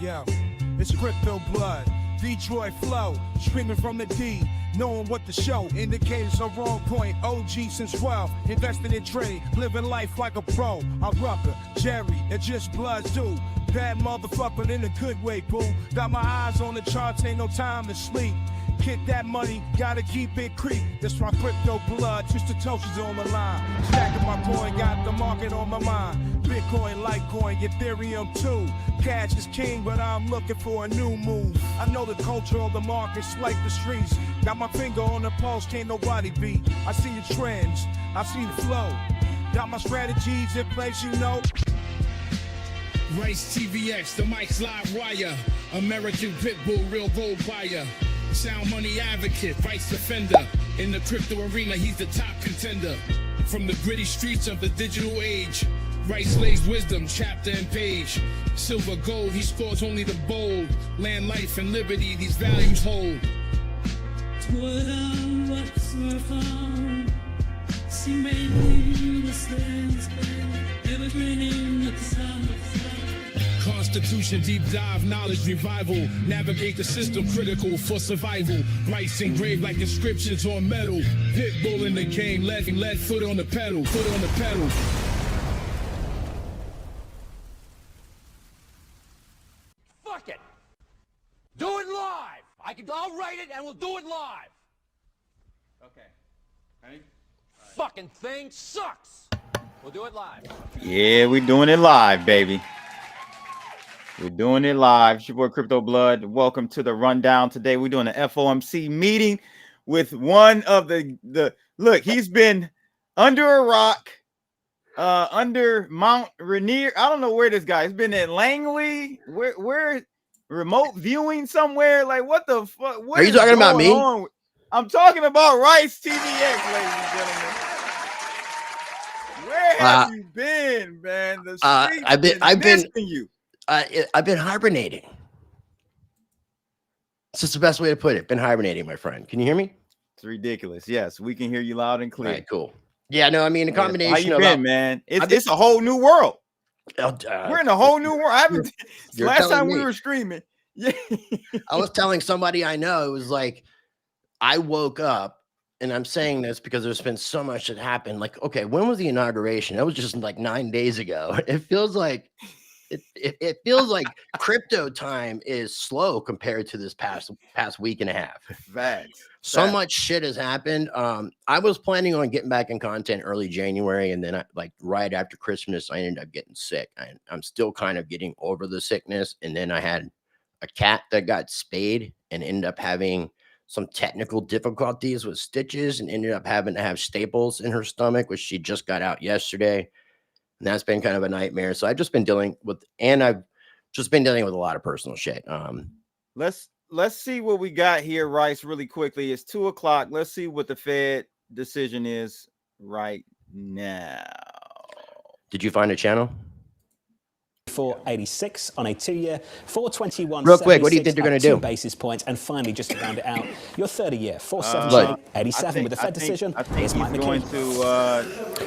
Yo, it's crypto blood, Detroit flow, screaming from the D, knowing what to show. Indicators are wrong point, OG since 12, investing in trade, living life like a pro. I'm Rucker, Jerry, it's just blood too. Bad motherfucker, but in a good way, boo. Got my eyes on the charts, ain't no time to sleep. Get that money, gotta keep it creep. That's my crypto blood, just the toasters on the line. Stacking my coin, got the market on my mind. Bitcoin, Litecoin, Ethereum too. Cash is king, but I'm looking for a new move. I know the culture of the markets like the streets. Got my finger on the pulse, can't nobody beat. I see the trends, I see the flow. Got my strategies in place, you know. Rice TVX, the mic's live wire. American Pitbull, real gold buyer. Sound money advocate, vice defender. In the crypto arena, he's the top contender. From the gritty streets of the digital age, Rice lays wisdom, chapter and page. Silver, gold, he scores only the bold. Land, life, and liberty, these values hold. Constitution, deep dive, knowledge revival. Navigate the system, critical for survival. Rice engraved like inscriptions on metal. Pitbull in the game, lead foot on the pedal, foot on the pedal. Fuck it. Do it live. I'll write it and we'll do it live. Okay. Ready? Fucking thing sucks. We'll do it live. Yeah, we're doing it live, baby. We're doing it live. It's your boy Crypto Blood. Welcome to the rundown. Today we're doing an FOMC meeting with one of the look, he's been under a rock, under Mount Rainier. I don't know where this guy has been at Langley. Where remote viewing somewhere? Like what the fuck? Are you talking about me? I'm talking about Rice TVX, ladies and gentlemen. Where have you been, man? The streets I've been you. I've been hibernating. It's just the best way to put it. Been hibernating, my friend. Can you hear me? It's ridiculous. Yes, we can hear you loud and clear. All right, cool. Yeah, no, I mean a combination. How you been, man? It's a whole new world. We're in a whole new world. I haven't. Last time we were streaming. Yeah, I was telling somebody I know. It was like I woke up, and I'm saying this because there's been so much that happened. Like, okay, when was the inauguration? That was just like 9 days ago. It feels like. It feels like crypto time is slow compared to this past week and a half. Facts. So much shit has happened. I was planning on getting back in content early January, and then right after Christmas, I ended up getting sick. I'm still kind of getting over the sickness. And then I had a cat that got spayed and ended up having some technical difficulties with stitches and ended up having to have staples in her stomach, which she just got out yesterday. And that's been kind of a nightmare. So I've just been dealing with, a lot of personal shit. Let's see what we got here, Rice, really quickly. It's 2 o'clock. Let's see what the Fed decision is right now. Did you find a channel? 486 on a 2-year, 421. Real quick, what do you think they're going to do? 2 basis points, and finally, just to round it out, your 30-year, 478.87 with the Fed decision. I think he's going to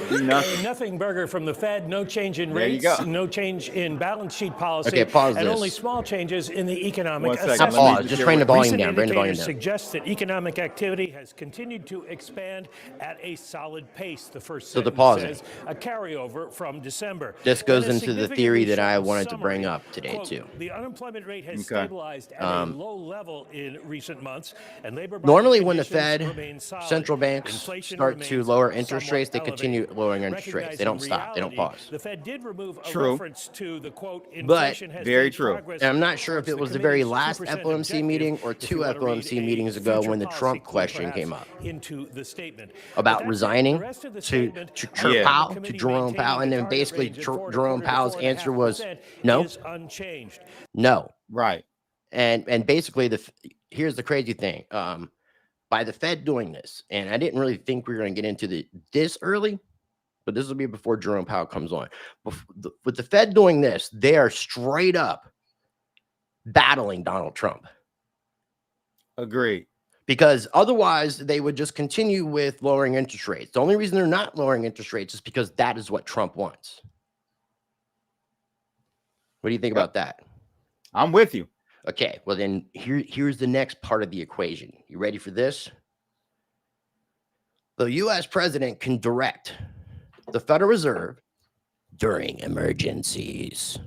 do nothing. Nothing burger from the Fed. No change in rates. No change in balance sheet policy. Okay, pause and this. only small changes in the economic assessment. Pause. Just bring the volume down. Bring the volume down. Suggests that economic activity has continued to expand at a solid pace. The first sentence says a carryover from December. This goes into the theory that I wanted to bring up today too. The unemployment rate has stabilized at a low level in recent months, and labor normally when the Fed, central banks start to lower interest rates, they continue lowering interest rates. They don't stop. They don't pause. The Fed did remove a reference to the quote, but very true. And I'm not sure if it was the very last FOMC meeting or 2 FOMC meetings ago when the Trump question came up into the statement about resigning to Jerome Powell, and then basically Jerome Powell's answer was no, unchanged. No, right. And basically here's the crazy thing. By the Fed doing this, and I didn't really think we were going to get into this early, but this will be before Jerome Powell comes on. With the Fed doing this, they are straight up battling Donald Trump. Agreed. Because otherwise they would just continue with lowering interest rates. The only reason they're not lowering interest rates is because that is what Trump wants. What do you think about that? I'm with you. Okay, well then here's the next part of the equation. You ready for this? The U.S. president can direct the Federal Reserve during emergencies.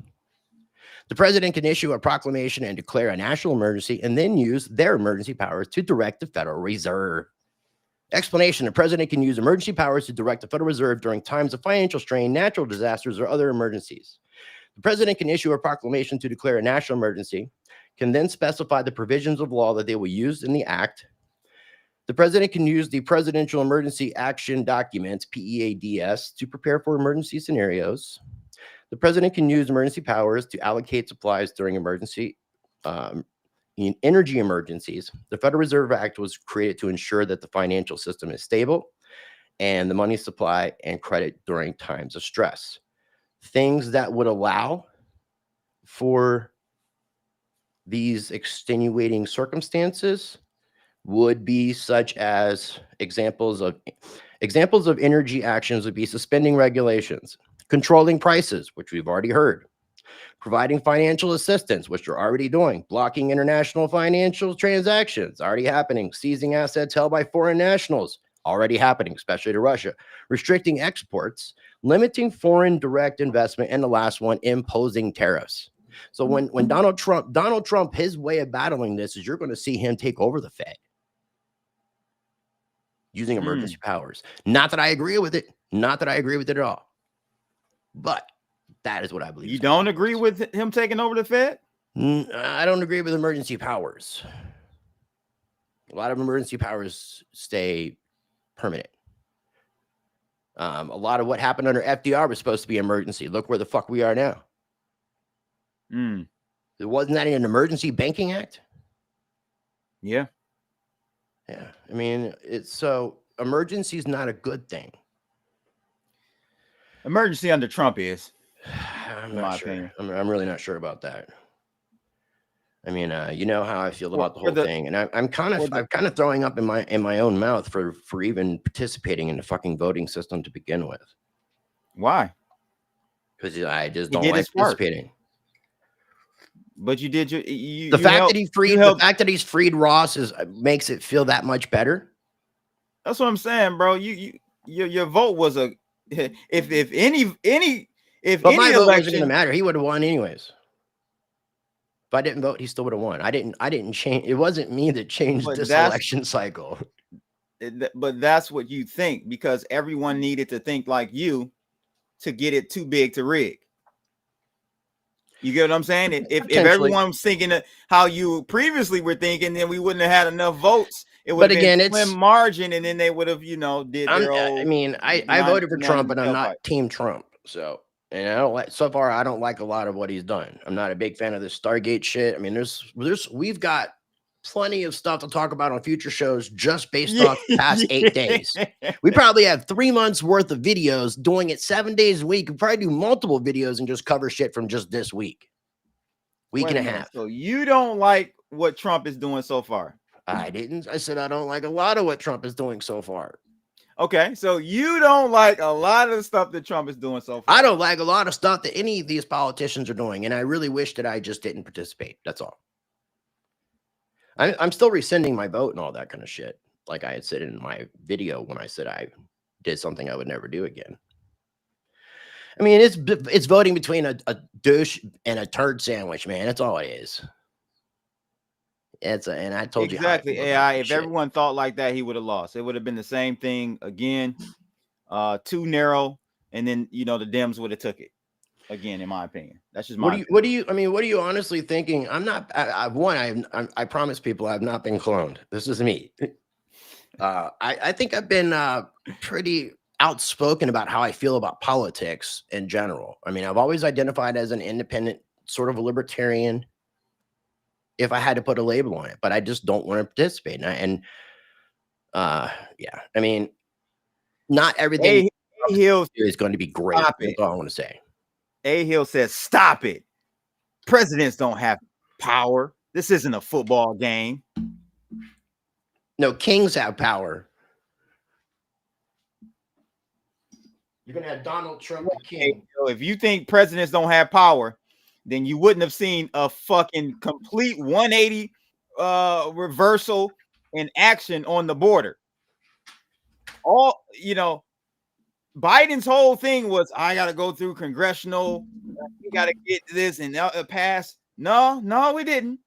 The president can issue a proclamation and declare a national emergency and then use their emergency powers to direct the Federal Reserve. Explanation: the president can use emergency powers to direct the Federal Reserve during times of financial strain, natural disasters, or other emergencies. The president can issue a proclamation to declare a national emergency, can then specify the provisions of law that they will use in the act. The president can use the Presidential Emergency Action Documents, PEADS, to prepare for emergency scenarios. The president can use emergency powers to allocate supplies during in energy emergencies. The Federal Reserve Act was created to ensure that the financial system is stable and the money supply and credit during times of stress. Things that would allow for these extenuating circumstances would be such as examples of energy actions would be suspending regulations, controlling prices, which we've already heard, providing financial assistance, which you're already doing, blocking international financial transactions, already happening, seizing assets held by foreign nationals, already happening, especially to Russia, restricting exports, limiting foreign direct investment, and the last one, imposing tariffs. So when Donald Trump, his way of battling this is you're going to see him take over the Fed using emergency powers. Not that I agree with it. Not that I agree with it at all. But that is what I believe. You don't agree with him taking over the Fed? I don't agree with emergency powers. A lot of emergency powers stay permanent. A lot of what happened under FDR was supposed to be emergency. Look where the fuck we are now. Wasn't that an emergency banking act? Yeah. Yeah. I mean, emergency is not a good thing. Emergency under Trump is. I'm not sure. I'm really not sure about that. I mean, you know how I feel about the whole thing, and I'm kind of throwing up in my own mouth for even participating in the fucking voting system to begin with. Why? Because I just don't like participating. But you did the fact that he's freed Ross makes it feel that much better. That's what I'm saying, bro. Your vote was a if any my vote wasn't gonna matter. He would have won anyways. If I didn't vote, he still would have won. I didn't change. It wasn't me that changed this election cycle. But that's what you think, because everyone needed to think like you to get it too big to rig. You get what I'm saying? If everyone was thinking how you previously were thinking, then we wouldn't have had enough votes. It would have been a slim margin, and then they would have, did their old. I mean, I voted for Trump, and I'm not Team Trump. So, and I don't like I don't like a lot of what he's done. I'm not a big fan of this Stargate shit. I mean, we've got plenty of stuff to talk about on future shows just based off the past 8 days. We probably have 3 months worth of videos doing it 7 days a week. We probably do multiple videos and just cover shit from just this week and a half. So you don't like what Trump is doing so far? I didn't. I said I don't like a lot of what Trump is doing so far. Okay, so you don't like a lot of the stuff that Trump is doing so far. I don't like a lot of stuff that any of these politicians are doing, and I really wish that I just didn't participate. That's all. I'm still rescinding my vote and all that kind of shit. Like I had said in my video when I said I did something I would never do again. I mean, it's voting between a douche and a turd sandwich, man. That's all it is. And I told you exactly. AI. If everyone thought like that, he would have lost. It would have been the same thing again. Too narrow, and then the Dems would have took it again. In my opinion, that's just my. What are you honestly thinking? I'm not. I promise people I've not been cloned. This is me. I think I've been pretty outspoken about how I feel about politics in general. I mean, I've always identified as an independent, sort of a libertarian, if I had to put a label on it, but I just don't want to participate. I mean, not everything is going to be great. That's all I want to say. A. Hill says, stop it. Presidents don't have power. This isn't a football game. No, kings have power. You're going to have Donald Trump the king. So if you think presidents don't have power, then you wouldn't have seen a fucking complete 180 reversal in action on the border. All, you know, Biden's whole thing was, I got to go through congressional, we got to get this and pass. No, we didn't.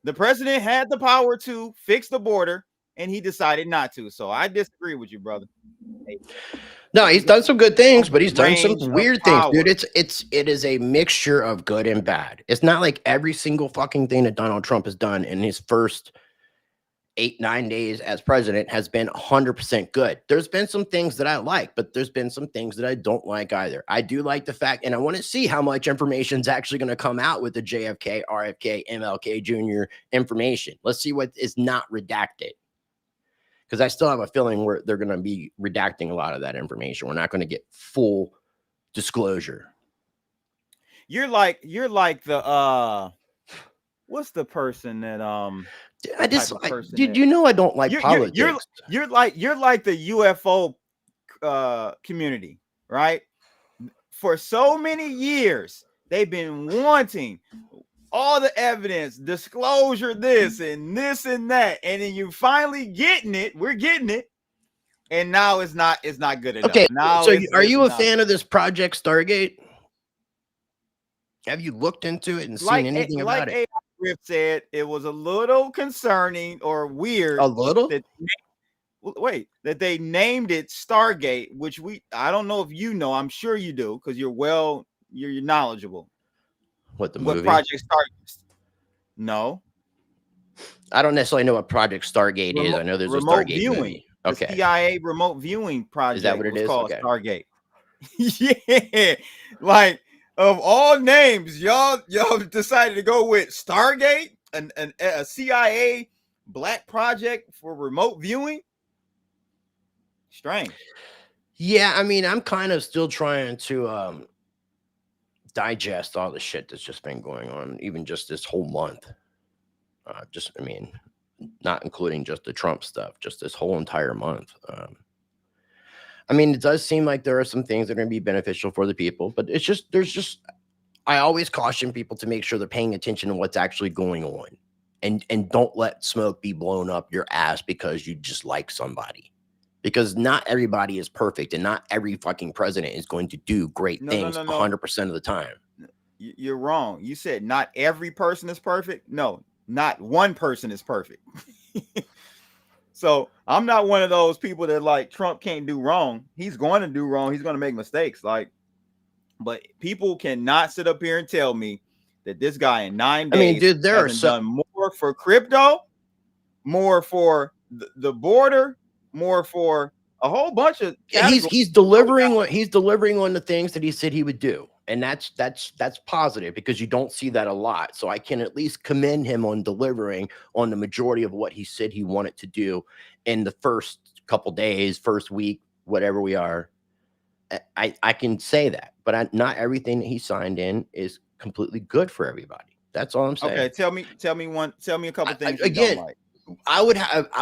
The president had the power to fix the border, and he decided not to. So I disagree with you, brother. No, he's done some good things, but he's done some Range of weird things, power. dude. It is a mixture of good and bad. It's not like every single fucking thing that Donald Trump has done in his first 8-9 days as president has been 100% good. There's been some things that I like, but there's been some things that I don't like either. I do like the fact, and I want to see how much information is actually going to come out with the JFK, RFK, MLK Jr. information. Let's see what is not redacted. Because I still have a feeling where they're going to be redacting a lot of that information. We're not going to get full disclosure. You're like the what's the person that you know I don't like politics. You're like the UFO community, right? For so many years, they've been wanting all the evidence, disclosure, this and that, and then you finally getting it. We're getting it, and now it's not good enough. Okay, now so are you a fan of this Project Stargate? Have you looked into it and seen anything about it? Like said, it was a little concerning or weird. A little? That they named it Stargate, which I don't know if you know. I'm sure you do because you're knowledgeable. What movie? Project Stargate? No, I don't necessarily know what Project Stargate is. I know there's a Stargate viewing. Movie. Okay, the CIA remote viewing project. Is that what it is? Called okay. Stargate. Yeah, like of all names, y'all decided to go with Stargate, a CIA black project for remote viewing. Strange. Yeah, I mean, I'm kind of still trying to digest all the shit that's just been going on, even just this whole month. Not including just the Trump stuff, just this whole entire month. I mean, it does seem like there are some things that are going to be beneficial for the people, but I always caution people to make sure they're paying attention to what's actually going on, and don't let smoke be blown up your ass because you just like somebody. Because not everybody is perfect, and not every fucking president is going to do great things 100% of the time. You're wrong. You said not every person is perfect. No, not one person is perfect. So I'm not one of those people that like Trump can't do wrong. He's going to do wrong. He's going to make mistakes. But people cannot sit up here and tell me that this guy in 9 days, I mean, dude, there are done more for crypto, more for the border, more for a whole bunch of. Yeah, he's delivering on the things that he said he would do, and that's positive because you don't see that a lot. So I can at least commend him on delivering on the majority of what he said he wanted to do in the first couple days, first week, whatever we are. I can say that, but not everything that he signed in is completely good for everybody. That's all I'm saying. Okay, tell me a couple things. Again, you don't like. I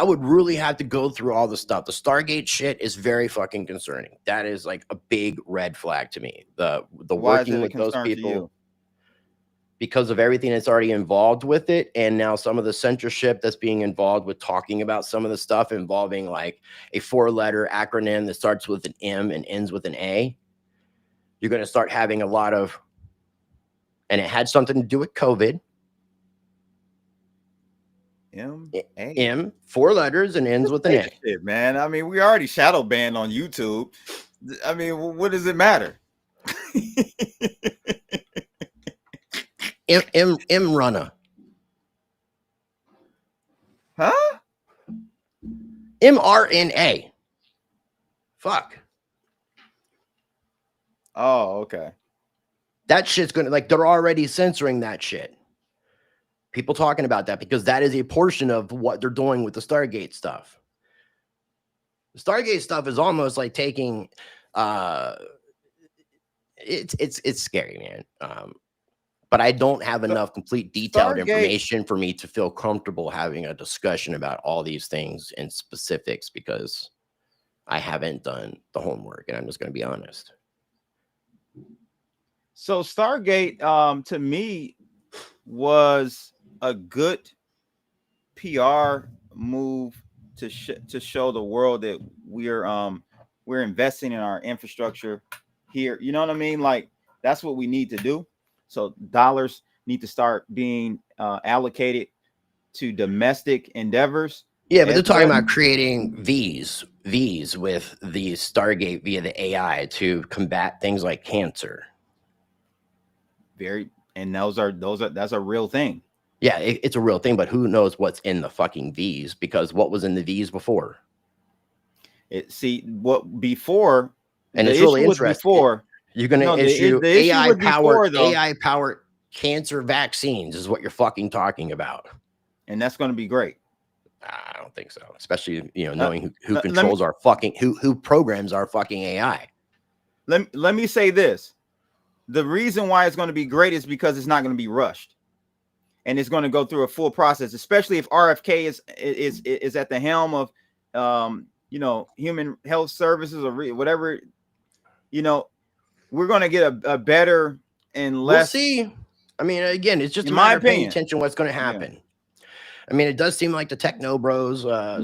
would really have to go through all the stuff. The Stargate shit is very fucking concerning. That is like a big red flag to me. The working with those people because of everything that's already involved with it, and now some of the censorship that's being involved with talking about some of the stuff involving like a 4-letter acronym that starts with an M and ends with an A. You're going to start having a lot of, and it had something to do with COVID. M, 4 letters and ends with an A. Shit, man. I mean, we already shadow banned on YouTube. I mean, what does it matter? M runner. Huh? mRNA. Fuck. Oh, okay. That shit's gonna, like, they're already censoring that shit. People talking about that because that is a portion of what they're doing with the Stargate stuff. The Stargate stuff is almost like taking it's scary, man. But I don't have enough complete detailed information for me to feel comfortable having a discussion about all these things in specifics because I haven't done the homework, and I'm just going to be honest. So Stargate, to me, was a good PR move to show the world that we're investing in our infrastructure here. You know what I mean? Like that's what we need to do. So dollars need to start being allocated to domestic endeavors. Yeah, but they're talking about creating V's with the Stargate via the AI to combat things like cancer. That's a real thing. Yeah, it's a real thing, but who knows what's in the fucking V's? Because what was in the V's before? And it's really interesting. Before you're going to issue AI powered cancer vaccines is what you're fucking talking about, and that's going to be great. I don't think so, especially knowing who controls our fucking who programs our fucking AI. Let me say this: the reason why it's going to be great is because it's not going to be rushed, and it's going to go through a full process. Especially if RFK is at the helm of human health services or whatever. We're going to get a better and less. We'll see. I mean, again, it's just in my opinion, paying attention to what's going to happen. Yeah. I mean, it does seem like the techno bros,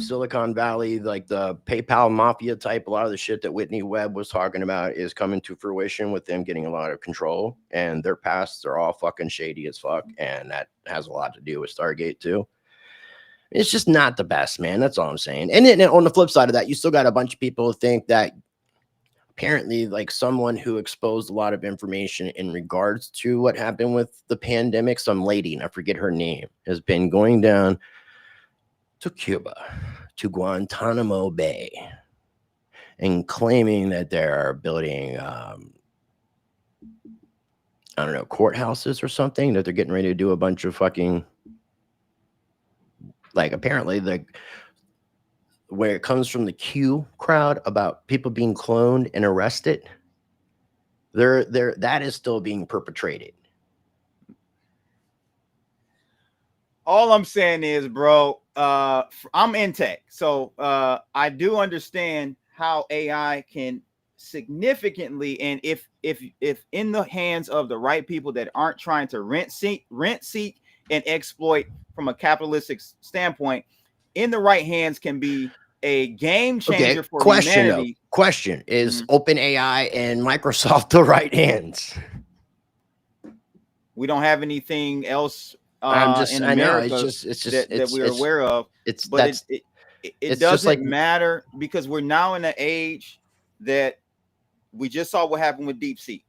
Silicon Valley, like the PayPal mafia type, a lot of the shit that Whitney Webb was talking about is coming to fruition with them getting a lot of control, and their pasts are all fucking shady as fuck. And that has a lot to do with Stargate too. It's just not the best, man. That's all I'm saying. And then on the flip side of that, you still got a bunch of people who think that apparently like someone who exposed a lot of information in regards to what happened with the pandemic, some lady, and I forget her name, has been going down to Cuba, to Guantanamo Bay, and claiming that they're building, I don't know, courthouses or something, that they're getting ready to do a bunch of fucking, like apparently where it comes from the Q crowd about people being cloned and arrested, that is still being perpetrated. All I'm saying is, bro, I'm in tech, so I do understand how AI can significantly, and if in the hands of the right people that aren't trying to rent seek and exploit from a capitalistic standpoint, in the right hands can be a game changer for humanity. Question is OpenAI and Microsoft the right hands? We don't have anything else in America that we're aware of. It doesn't matter because we're now in an age that we just saw what happened with DeepSeek.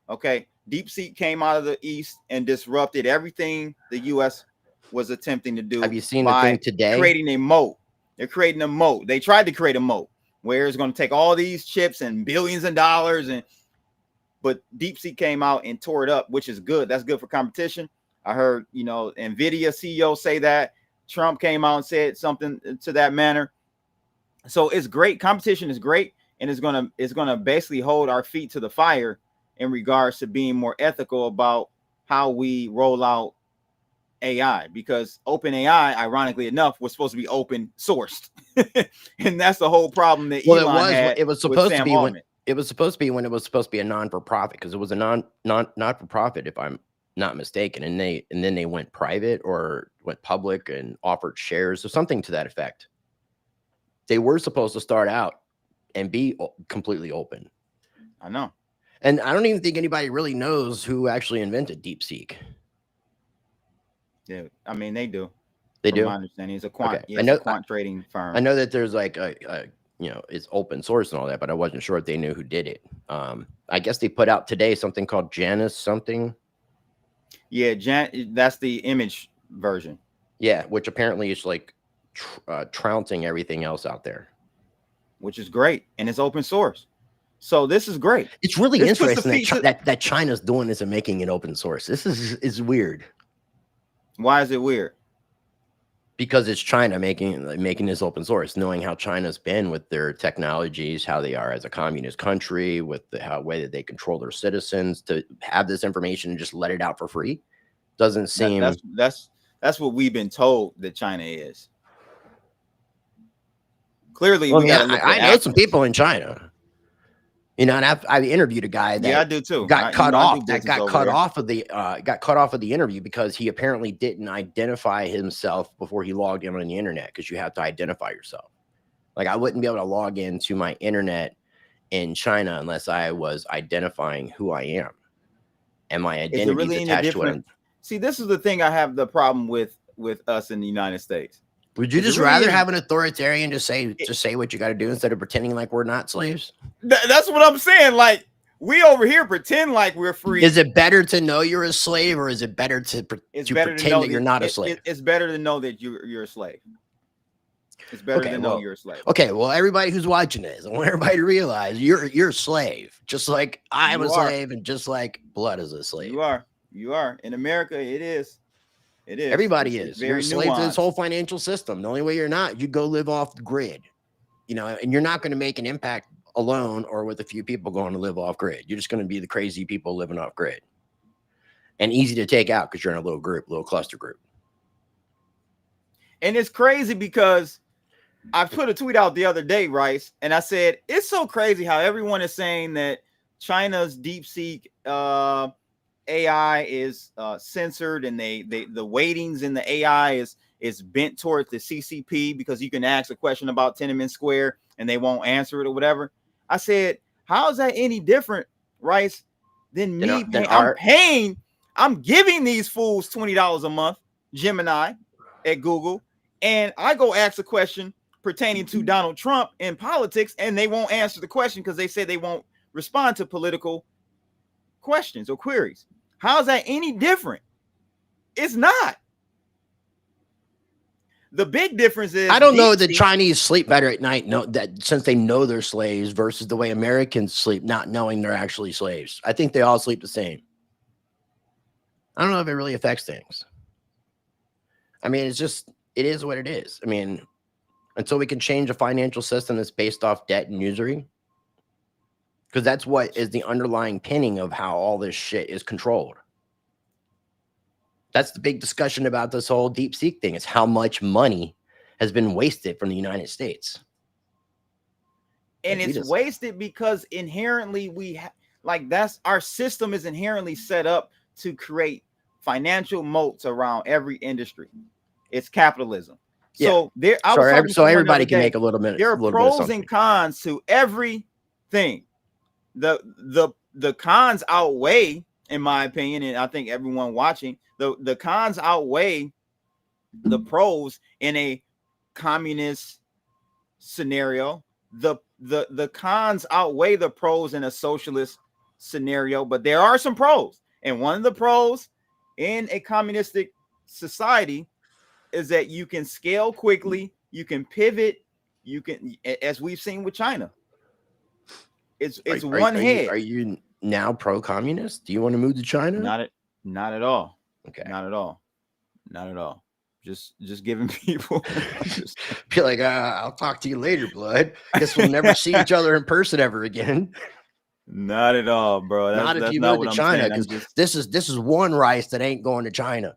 Okay, DeepSeek came out of the East and disrupted everything the U.S. was attempting to do. Have you seen the thing today? Creating a moat. They're creating a moat. They tried to create a moat where it's going to take all these chips and billions of dollars, but DeepSeek came out and tore it up, which is good. That's good for competition. I heard, Nvidia CEO say that. Trump came out and said something to that manner. So it's great. Competition is great, and it's gonna basically hold our feet to the fire in regards to being more ethical about how we roll out AI, because OpenAI, ironically enough, was supposed to be open sourced, and that's the whole problem that Elon had. It was supposed to be when it was supposed to be a non-for-profit, because it was a not-for-profit, if I'm not mistaken, and then they went private or went public and offered shares or something to that effect. They were supposed to start out and be completely open. I know, and I don't even think anybody really knows who actually invented DeepSeek. Yeah, I mean they do. They do. My understanding, it's a quant. Okay. It's a quant trading firm. I know that there's like it's open source and all that, but I wasn't sure if they knew who did it. I guess they put out today something called Janus something. Yeah, that's the image version. Yeah, which apparently is like trouncing everything else out there, which is great, and it's open source. So this is great. It's really interesting that China's doing this and making it open source. This is weird. Why is it weird? Because it's China making this open source, knowing how China's been with their technologies, how they are as a communist country, with the way that they control their citizens, to have this information and just let it out for free doesn't seem. That's what we've been told that China is. Clearly, I know some people in China. You know, and I interviewed a guy that I do too. got cut off. That got cut there. off of the interview because he apparently didn't identify himself before he logged in on the internet, because you have to identify yourself. Like, I wouldn't be able to log into my internet in China unless I was identifying who I am, and my identity really is attached to it. See, this is the thing I have the problem with us in the United States. Would you just rather have an authoritarian just say what you got to do instead of pretending like we're not slaves? That's what I'm saying. Like, we over here pretend like we're free. Is it better to know you're a slave, or is it better to pretend that you're not a slave? It's better to know that you're a slave. It's better to know you're a slave. Okay, well, everybody who's watching this, I want everybody to realize you're a slave, just like I'm a slave, and just like Blood is a slave. You are. In America, it is. It is. Everybody is. You're a slave to this whole financial system. The only way you're not, you go live off the grid, you know, and you're not going to make an impact alone or with a few people going to live off grid. You're just going to be the crazy people living off grid, and easy to take out because you're in a little cluster group. And it's crazy because I put a tweet out the other day, Rice, and I said, it's so crazy how everyone is saying that China's DeepSeek AI is censored, and the weightings in the AI is bent towards the CCP, because you can ask a question about Tiananmen Square and they won't answer it or whatever. I said, how is that any different, Rice, than me paying? I'm giving these fools $20 a month, Gemini at Google, and I go ask a question pertaining to Donald Trump in politics, and they won't answer the question because they say they won't respond to political questions or queries. How is that any different? It's not. The big difference is, I don't know that Chinese sleep better at night, since they know they're slaves, versus the way Americans sleep not knowing they're actually slaves. I think they all sleep the same. I don't know if it really affects things. I mean, it is what it is. I mean, until we can change a financial system that's based off debt and usury, because that's what is the underlying pinning of how all this shit is controlled. That's the big discussion about this whole DeepSeek thing, is how much money has been wasted from the United States. And it's wasted because inherently that's our system is inherently set up to create financial moats around every industry. It's capitalism. So so everybody can make a little bit. There are pros and cons to everything. The cons outweigh, in my opinion, and I think everyone watching, the cons outweigh the pros in a communist scenario. The cons outweigh the pros in a socialist scenario, but there are some pros. And one of the pros in a communistic society is that you can scale quickly, you can pivot, you can, as we've seen with China. It's one head. Are you now pro-communist? Do you want to move to China? Not at all. Okay. Not at all. Just giving people be like, I'll talk to you later, Blood. Guess we'll never see each other in person ever again. Not at all, bro. Not if you move to China, because this is one rice that ain't going to China.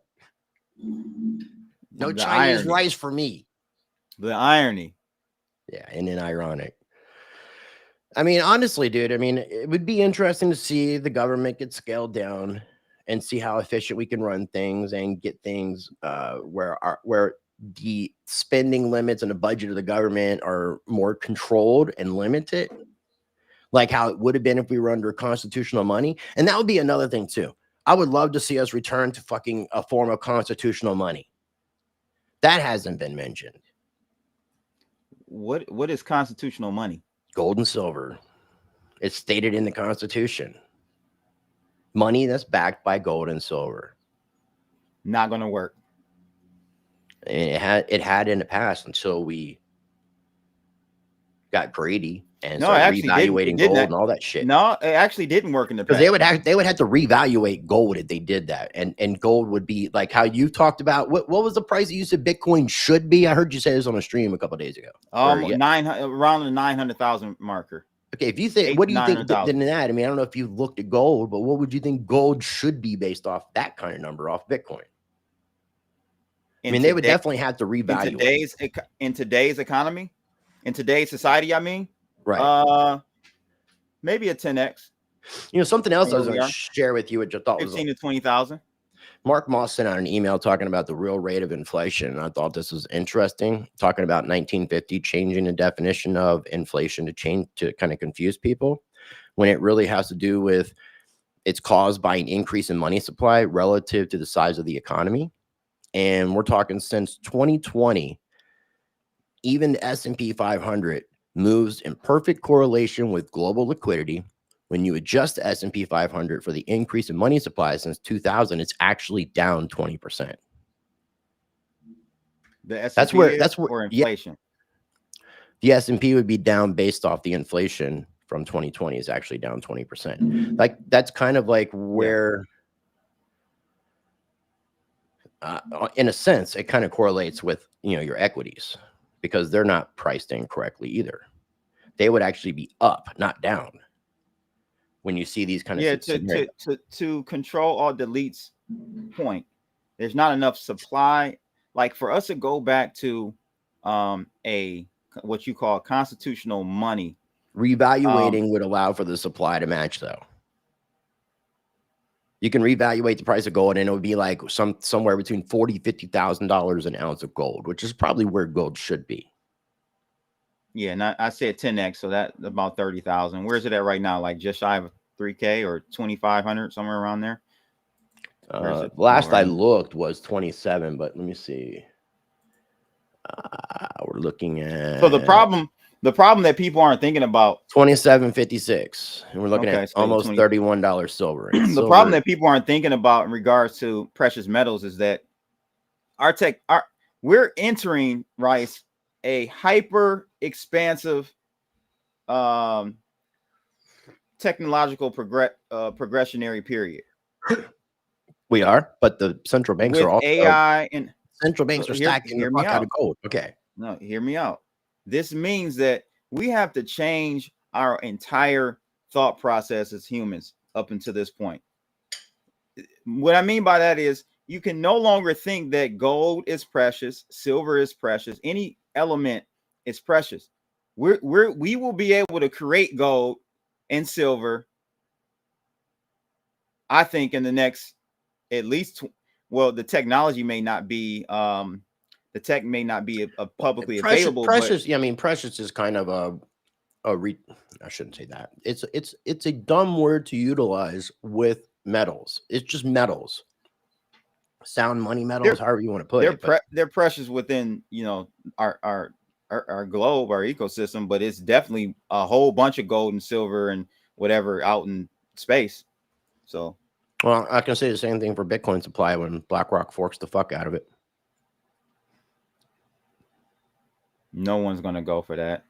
No Chinese rice for me. The irony. Yeah, and then ironic. I mean, honestly, dude, I mean, it would be interesting to see the government get scaled down and see how efficient we can run things and get things where the spending limits and the budget of the government are more controlled and limited, like how it would have been if we were under constitutional money. And that would be another thing too. I would love to see us return to fucking a form of constitutional money. That hasn't been mentioned. What is constitutional money? Gold and silver. It's stated in the Constitution. Money that's backed by gold and silver. Not going to work. And it had in the past until we got greedy and started reevaluating gold and all that shit. No, it actually didn't work in the past. Because they would have to reevaluate gold if they did that. And gold would be like how you talked about. What was the price that you said Bitcoin should be? I heard you say this on a stream a couple of days ago. Around the 900,000 marker. Okay, if you think, what do you think than that? I mean, I don't know if you've looked at gold, but what would you think gold should be based off that kind of number off Bitcoin? I mean, they would definitely have to reevaluate. In today's economy, in today's society, I mean, right. maybe a 10x. You know, something else I was Here we going to are. share with you, which I thought was 15 to 20,000. Mark Moss sent out an email talking about the real rate of inflation. And I thought this was interesting, talking about 1950 changing the definition of inflation to kind of confuse people, when it really has to do with it's caused by an increase in money supply relative to the size of the economy. And we're talking since 2020, even the S&P 500 moves in perfect correlation with global liquidity. When you adjust the S&P 500 for the increase in money supply since 2000, it's actually down 20%. The S&P that's where or inflation. Yeah, the S&P would be down based off the inflation from 2020 is actually down 20%. Like that's kind of like where, in a sense, it kind of correlates with, you know, your equities, because they're not priced in correctly either. They would actually be up, not down. When you see these kind of to control all deletes point, there's not enough supply. Like for us to go back to a what you call constitutional money, revaluating would allow for the supply to match. Though you can reevaluate the price of gold, and it would be like somewhere between $40,000-$50,000 an ounce of gold, which is probably where gold should be. Yeah, and I said 10x, so that's about 30,000. Where's it at right now? Like just shy of 3K or 2,500, somewhere around there. Last I looked was 27, but let me see. We're looking at the problem that people aren't thinking about 27.56, and we're looking at almost $31 silver. The problem that people aren't thinking about in regards to precious metals is that we're entering, Rice, a hyper expansive technological progressionary period. We are, but the central banks are also AI, and central banks are stacking the fuck out of gold. Okay, no, hear me out. This means that we have to change our entire thought process as humans up until this point. What I mean by that is you can no longer think that gold is precious, silver is precious, any element is precious. We will be able to create gold and silver, I think, in the next at least the technology may not be the tech may not be publicly available. Precious, yeah, I mean, precious is kind of I shouldn't say that. It's a dumb word to utilize with metals. It's just metals. Sound money metals, however you want to put it. They're precious within, you know, our globe, our ecosystem, but it's definitely a whole bunch of gold and silver and whatever out in space. So, well, I can say the same thing for Bitcoin supply when BlackRock forks the fuck out of it. No one's going to go for that.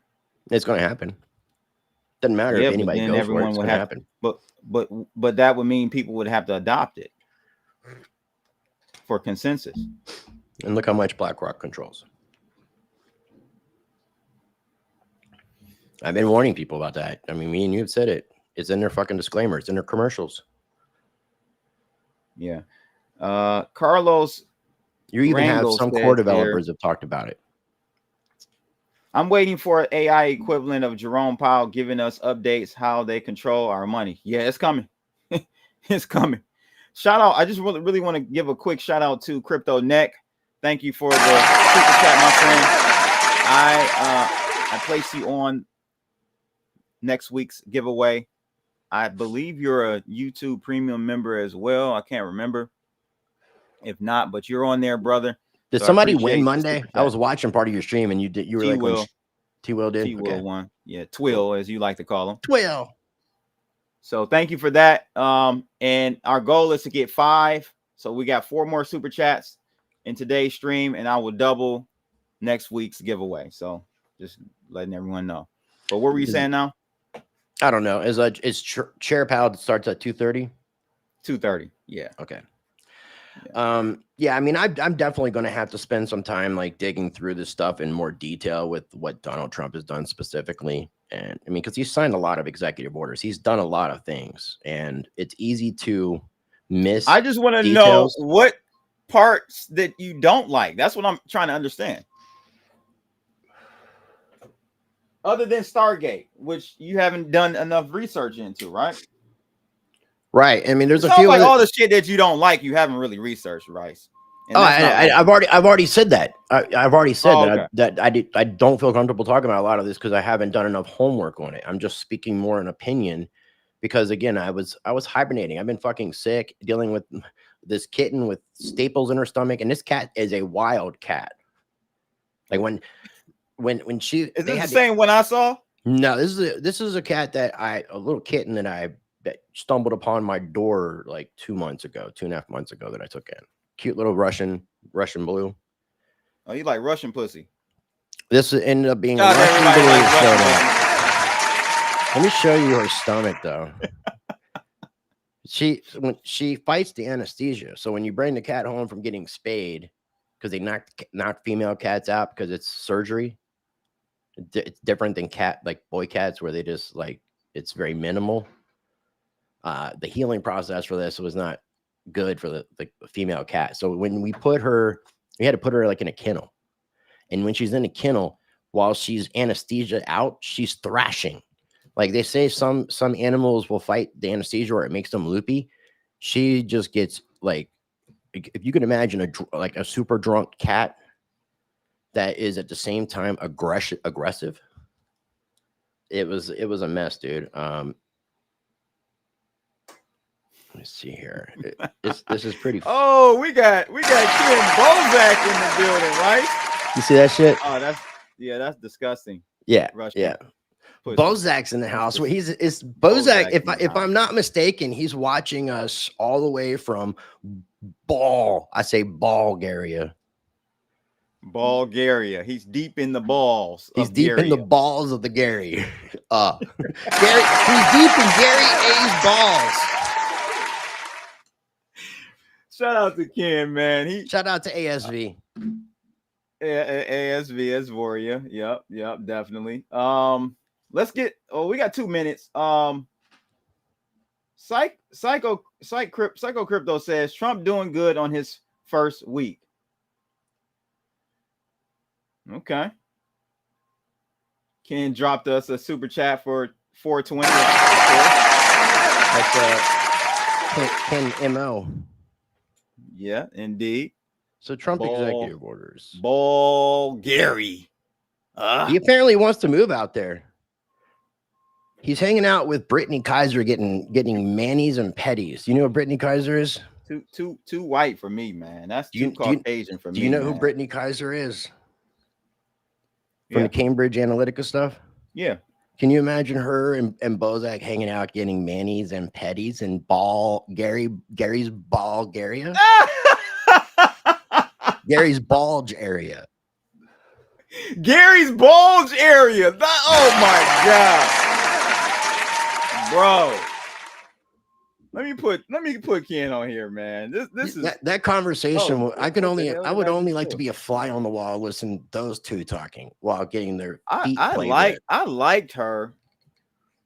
It's going to happen. Doesn't matter if anybody goes for it. It's going to happen. But that would mean people would have to adopt it for consensus. And look how much BlackRock controls. I've been warning people about that. I mean, me and you have said it. It's in their fucking disclaimer. It's in their commercials. Yeah. Carlos, you even have some core developers have talked about it. I'm waiting for an AI equivalent of Jerome Powell giving us updates how they control our money. Yeah, it's coming. It's coming. Shout out. I just really want to give a quick shout out to Crypto Neck. Thank you for the super chat, my friend. I place you on next week's giveaway. I believe you're a YouTube premium member as well. I can't remember. If not, but you're on there, brother. Did somebody win Monday? I was watching part of your stream and you were like, T-Will did? T-Will won. Yeah, Twill, as you like to call him. Twill. So thank you for that. And our goal is to get 5. So we got 4 more super chats in today's stream, and I will double next week's giveaway. So just letting everyone know. But what were you saying now? I don't know. Is Chair Powell starts at 2:30? 2:30. Yeah. Okay. Yeah, I mean, I'm definitely going to have to spend some time like digging through this stuff in more detail with what Donald Trump has done specifically. And I mean, because he's signed a lot of executive orders, he's done a lot of things, and it's easy to miss. I just want to know what parts that you don't like. That's what I'm trying to understand. other than Stargate, which you haven't done enough research into, right? Right. I mean, there's It a sounds few like all the shit that you don't like, you haven't really researched, Rice. And I've already said that. I've already said okay. I don't feel comfortable talking about a lot of this because I haven't done enough homework on it. I'm just speaking more an opinion because again, I was hibernating. I've been fucking sick, dealing with this kitten with staples in her stomach, and this cat is a wild cat. Like when she is this the same one I saw? No, this is a cat that a little kitten that stumbled upon my door like 2.5 months ago that I took in. Cute little Russian blue. Oh, you like Russian pussy? This ended up being Russian blue. Let me show you her stomach though. When she fights the anesthesia. So when you bring the cat home from getting spayed, because they knock female cats out because it's surgery. It's different than boy cats where they just like it's very minimal. The healing process for this was not good for the female cat. So when we had to put her like in a kennel, and when she's in a kennel, while she's anesthesia out, she's thrashing. Like they say, some animals will fight the anesthesia or it makes them loopy. She just gets like, if you can imagine a super drunk cat that is at the same time aggressive. It was a mess, dude. Let me see here. This is pretty. Oh, we got Ken Bozak in the building, right? You see that shit? Oh, that's disgusting. Yeah, Russian. yeah. Bozak's in the house. It's Bozak. If I'm not mistaken, he's watching us all the way from Bulgaria. Bulgaria. He's deep in the balls. He's deep in the balls of the Gary. Gary. He's deep in Gary A's balls. Shout out to Ken, man. Shout out to ASV. ASV as Warrior. Yep, definitely. Let's get. Oh, we got 2 minutes. Psycho Crypto says Trump doing good on his first week. Okay. Ken dropped us a super chat for 420. That's Ken MO. Yeah, indeed. So Trump executive orders. Gary. He apparently wants to move out there. He's hanging out with Brittany Kaiser, getting manis and petties. You know what Brittany Kaiser is? Too white for me, man. That's too Caucasian for me. Do you know who Brittany Kaiser is? From the Cambridge Analytica stuff? Yeah. Can you imagine her and Bozak hanging out getting manis and petties and Gary's Bulgaria? Gary's bulge area. Gary's bulge area. Oh my God. Bro. Let me put Ken on here, man. This is that conversation. I would only like to be a fly on the wall, listen to those two talking while getting their feet I liked her.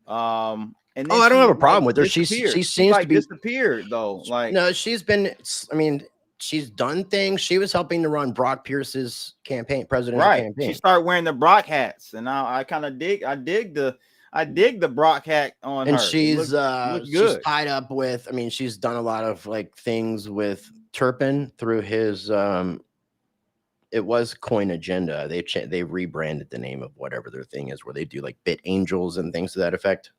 And I don't have a problem with her. She seems to be disappeared though. Like no, she's been. I mean, she's done things. She was helping to run Brock Pierce's presidential campaign. She started wearing the Brock hats, and now I kind of dig the Brock hat on her. And she's tied up with. I mean, she's done a lot of like things with Turpin through his. It was Coin Agenda. They rebranded the name of whatever their thing is, where they do like Bit Angels and things to that effect.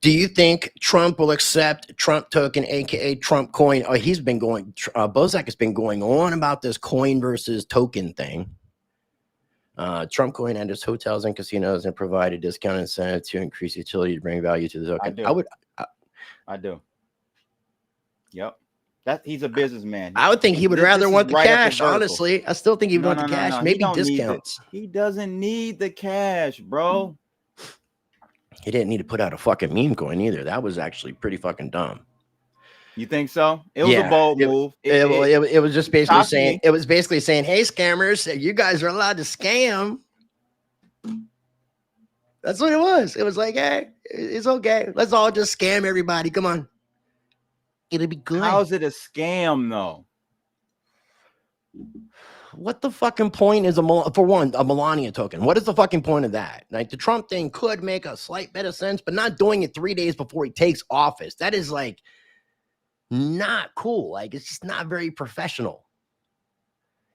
Do you think Trump will accept Trump token, aka Trump coin? Oh, he's been going. Bozak has been going on about this coin versus token thing. Trump coin enters hotels and casinos and provide a discount incentive to increase utility to bring value to the token. I do. Yep. He's a businessman. I would think he would rather want the cash. Honestly, I still think he would want the cash. Maybe discounts. He doesn't need the cash, bro. He didn't need to put out a fucking meme coin either. That was actually pretty fucking dumb. You think so? It was a bold move. It was just basically saying, it was basically saying, hey, scammers, you guys are allowed to scam. That's what it was. It was like, hey, it's okay. Let's all just scam everybody. Come on. It'll be good. How's it a scam though? what the fucking point is a Melania token? What is the fucking point of that? Like, the Trump thing could make a slight bit of sense, but not doing it 3 days before he takes office. That is like not cool. Like, it's just not very professional.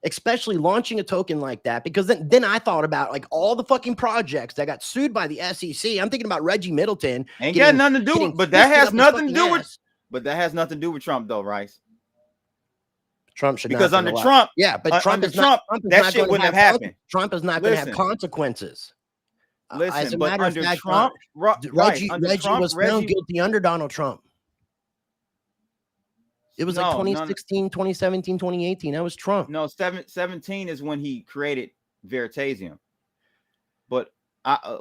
Especially launching a token like that, because then I thought about like all the fucking projects that got sued by the SEC. I'm thinking about Reggie Middleton. Ain't got nothing to do with, but that has nothing to do with, but that has nothing to do with Trump though, Rice. Trump should because not under Trump, yeah, but Trump is not, that shit wouldn't have happened. Trump is not going to have consequences. Listen, as a but matter under of fact, Trump, Reggie was found guilty under Donald Trump. It was like 2016, 2017, 2018. That was Trump. No, 17 is when he created Veritasium. But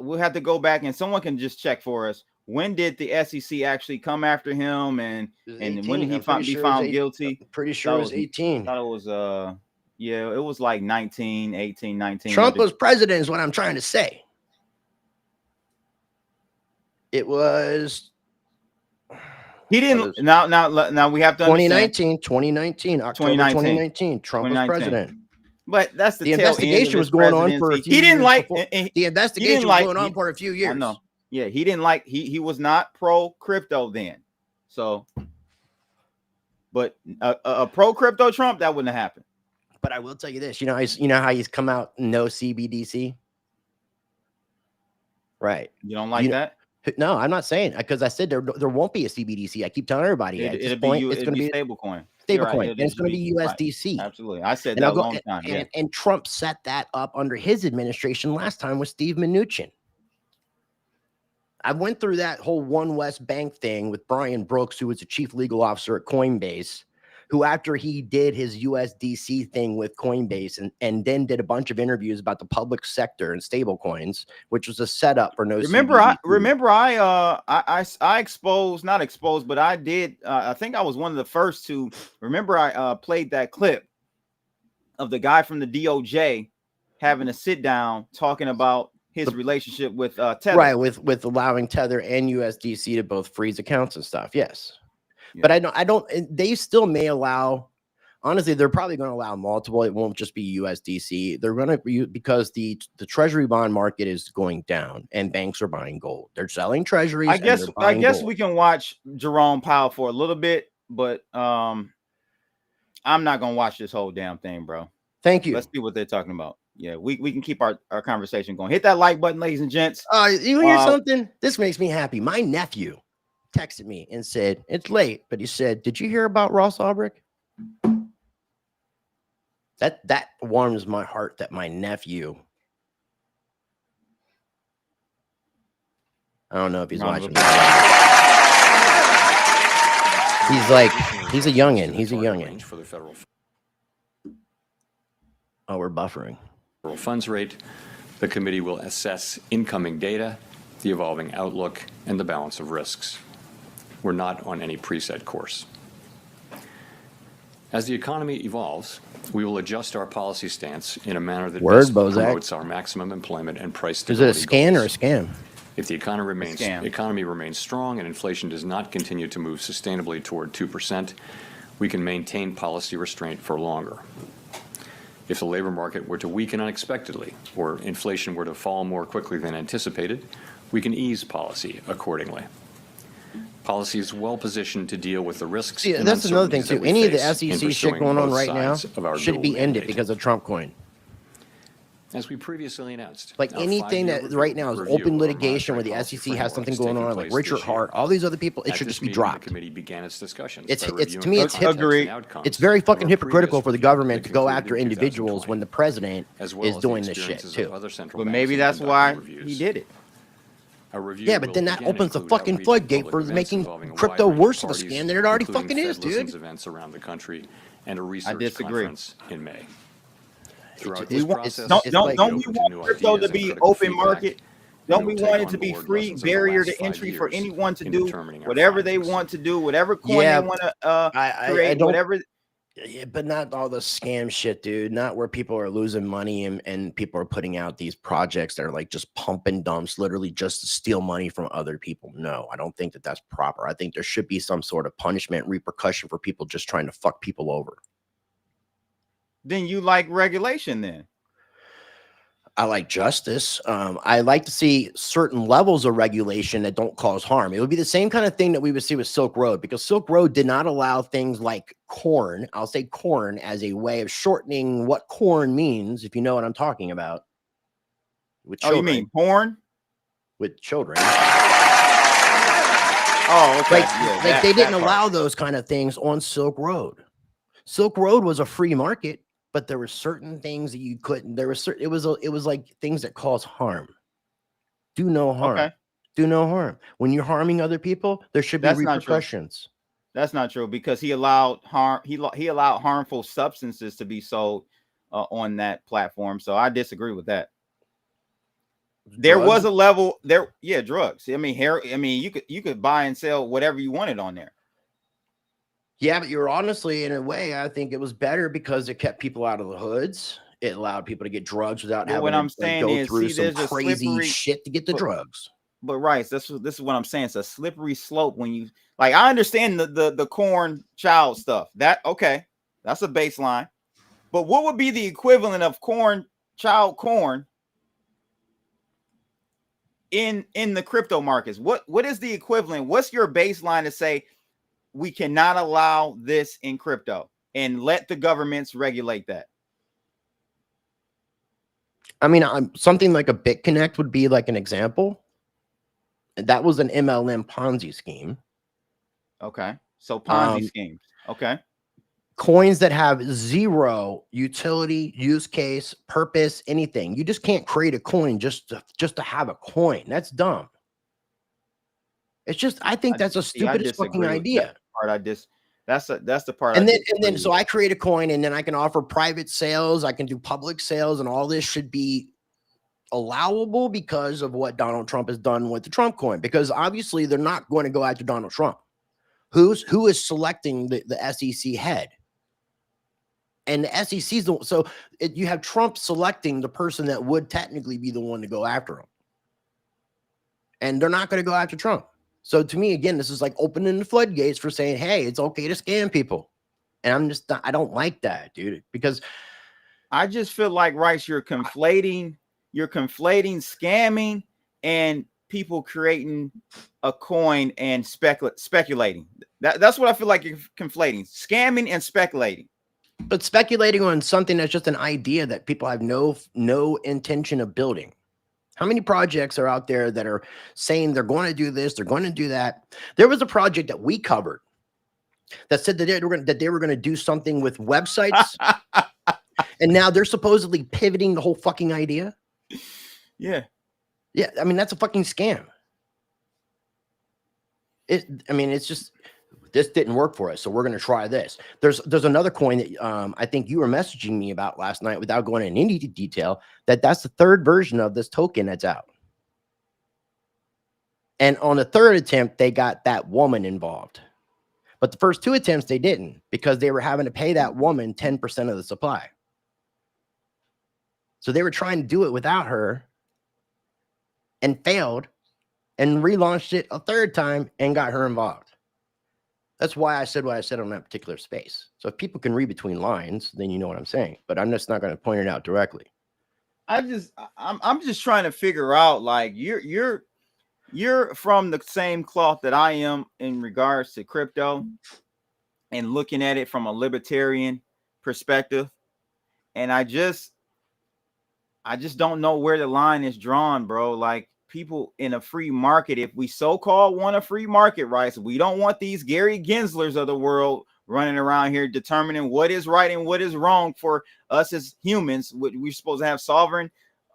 we'll have to go back and someone can just check for us. When did the SEC actually come after him, and when did he be found guilty? I'm pretty sure it was 18. I thought it was yeah, it was like 19, 18, 19. Trump was president is what I'm trying to say. It was he didn't now we have to 2019, October 2019. Trump was president. But that's the investigation was going on for a few years. He didn't like the investigation was going on for a few years. I know. Yeah, he didn't like he was not pro crypto then. So, but a pro crypto Trump, that wouldn't have happened. But I will tell you this, you know how he's come out no CBDC, right? You don't like that? No, I'm not saying, because I said there won't be a CBDC. I keep telling everybody it's going to be stablecoin. Stablecoin, and it's going to be USDC. Right. Absolutely, I said that a long time. And Trump set that up under his administration last time with Steve Mnuchin. I went through that whole One West Bank thing with Brian Brooks, who was the chief legal officer at Coinbase, who after he did his USDC thing with Coinbase and then did a bunch of interviews about the public sector and stable coins, which was a setup for no. I exposed, not exposed, but I did. I think I was one of the first to remember. I played that clip of the guy from the DOJ having a sit down talking about his relationship with Tether. Right, with allowing Tether and USDC to both freeze accounts and stuff. Yes. Yeah. But I don't they still may allow, honestly, they're probably going to allow multiple. It won't just be USDC. They're going to, because the treasury bond market is going down and banks are buying gold. They're selling treasuries. I guess we can watch Jerome Powell for a little bit, but I'm not going to watch this whole damn thing, bro. Thank you. Let's see what they're talking about. Yeah, we can keep our conversation going. Hit that like button, ladies and gents. You hear something? This makes me happy. My nephew texted me and said, it's late, but he said, did you hear about Ross Ulbricht? That warms my heart that my nephew, I don't know if he's watching. He's a youngin'. He's a youngin'. For the federal. Oh, we're buffering. Federal funds rate. The committee will assess incoming data, the evolving outlook, and the balance of risks. We're not on any preset course. As the economy evolves, we will adjust our policy stance in a manner that best promotes our maximum employment and price stability. Is it a scan or a scam? If the economy remains strong and inflation does not continue to move sustainably toward 2%, we can maintain policy restraint for longer. If the labor market were to weaken unexpectedly or inflation were to fall more quickly than anticipated, we can ease policy accordingly. Policy is well positioned to deal with the risks. Yeah, that's another thing too. Any of the SEC shit going on right now should be ended because of Trump coin. As we previously announced, like anything that right now is open litigation where the SEC has something going on, like Richard Hart, all these other people, it should just be dropped. The committee began its discussions. It's to me, it's very fucking hypocritical for the government to go after individuals when the president is doing this shit too. But maybe that's why he did it. Yeah, but then that opens the fucking floodgate for making crypto worse of a scam than it already fucking is, dude. Events around the country and a I disagree. Conference in May. Don't we want crypto to be open market? Don't we want it to be free, barrier to entry for anyone to do whatever they want to do, whatever coin they want to create, whatever? Yeah, but not all the scam shit, dude. Not where people are losing money and people are putting out these projects that are like just pump and dumps, literally just to steal money from other people. No, I don't think that that's proper. I think there should be some sort of punishment, repercussion for people just trying to fuck people over. Then you like regulation then? I like justice. I like to see certain levels of regulation that don't cause harm. It would be the same kind of thing that we would see with Silk Road, because Silk Road did not allow things like corn. I'll say corn as a way of shortening what corn means, if you know what I'm talking about. With children. Oh, you mean porn? With children. Oh, okay. Like they didn't allow those kind of things on Silk Road. Silk Road was a free market, but there were certain things that you couldn't. There was certain. It was like things that cause harm. Do no harm. Okay. Do no harm. When you're harming other people, there should be repercussions. That's not true, because he allowed he allowed harmful substances to be sold on that platform. So I disagree with that. There was a level there. Yeah, drugs. I mean, you could buy and sell whatever you wanted on there. Yeah, but you're honestly, in a way, I think it was better because it kept people out of the hoods. It allowed people to get drugs without having to go through some crazy shit to get the drugs. But right, this is what I'm saying. It's a slippery slope when you like. I understand the corn child stuff. That okay, that's a baseline. But what would be the equivalent of child corn in the crypto markets? What is the equivalent? What's your baseline to say we cannot allow this in crypto and let the governments regulate that? I mean, something like a BitConnect would be like an example. That was an MLM Ponzi scheme. Okay. So Ponzi schemes. Okay. Coins that have zero utility, use case, purpose, anything. You just can't create a coin just to have a coin. That's dumb. It's just, I think that's a stupidest fucking idea. That's the part. And then so I create a coin, and then I can offer private sales. I can do public sales, and all this should be allowable because of what Donald Trump has done with the Trump coin. Because obviously they're not going to go after Donald Trump. Who is selecting the SEC head? And the SEC's you have Trump selecting the person that would technically be the one to go after him. And they're not going to go after Trump. So to me, again, this is like opening the floodgates for saying, hey, it's okay to scam people. And I don't like that, dude, because I just feel like, Rice, you're conflating scamming and people creating a coin and speculating. That's what I feel like you're conflating, scamming and speculating. But speculating on something that's just an idea that people have no intention of building. How many projects are out there that are saying they're going to do this, they're going to do that? There was a project that we covered that said that they were going to do something with websites, and now they're supposedly pivoting the whole fucking idea. Yeah. I mean, that's a fucking scam. It's just, this didn't work for us, so we're going to try this. There's another coin that I think you were messaging me about last night without going into any detail, that's the third version of this token that's out. And on the third attempt, they got that woman involved. But the first two attempts, they didn't, because they were having to pay that woman 10% of the supply. So they were trying to do it without her and failed, and relaunched it a third time and got her involved. That's why I said what I said on that particular space. So if people can read between lines, then you know what I'm saying. But I'm just not going to point it out directly. I'm just trying to figure out, like, you're from the same cloth that I am in regards to crypto and looking at it from a libertarian perspective. And I just don't know where the line is drawn, bro. Like, people in a free market, if we so-called want a free market, right? So we don't want these Gary Genslers of the world running around here determining what is right and what is wrong for us as humans. We're supposed to have sovereign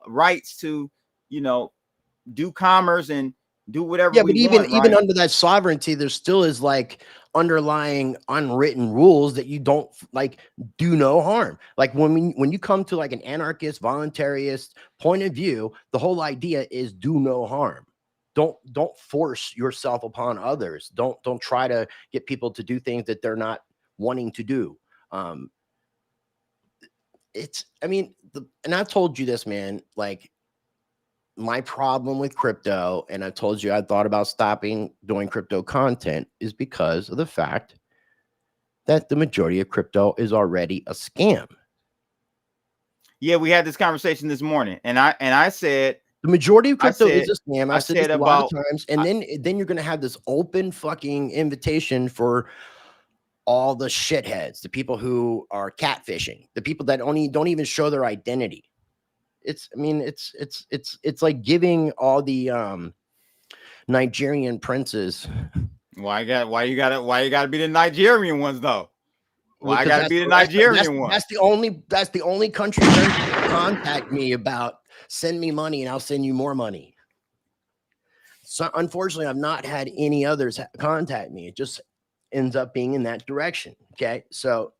rights to, do commerce and do whatever. Yeah, but even under that sovereignty, there still is like underlying unwritten rules that you don't do no harm. Like when you come to like an anarchist, voluntarist point of view, the whole idea is do no harm. Don't force yourself upon others. Don't try to get people to do things that they're not wanting to do. And I've told you this, man, like, my problem with crypto, and I told you I thought about stopping doing crypto content, is because of the fact that the majority of crypto is already a scam. Yeah, we had this conversation this morning, and I said the majority of crypto is a scam. I've said this a lot of times, and then you're going to have this open fucking invitation for all the shitheads, the people who are catfishing, the people that don't even show their identity. It's like giving all the Nigerian princes. Why you gotta be the Nigerian ones though? Why I gotta be the Nigerian one? That's the only country that contact me about. Send me money and I'll send you more money. So unfortunately, I've not had any others contact me. It just ends up being in that direction. Okay, so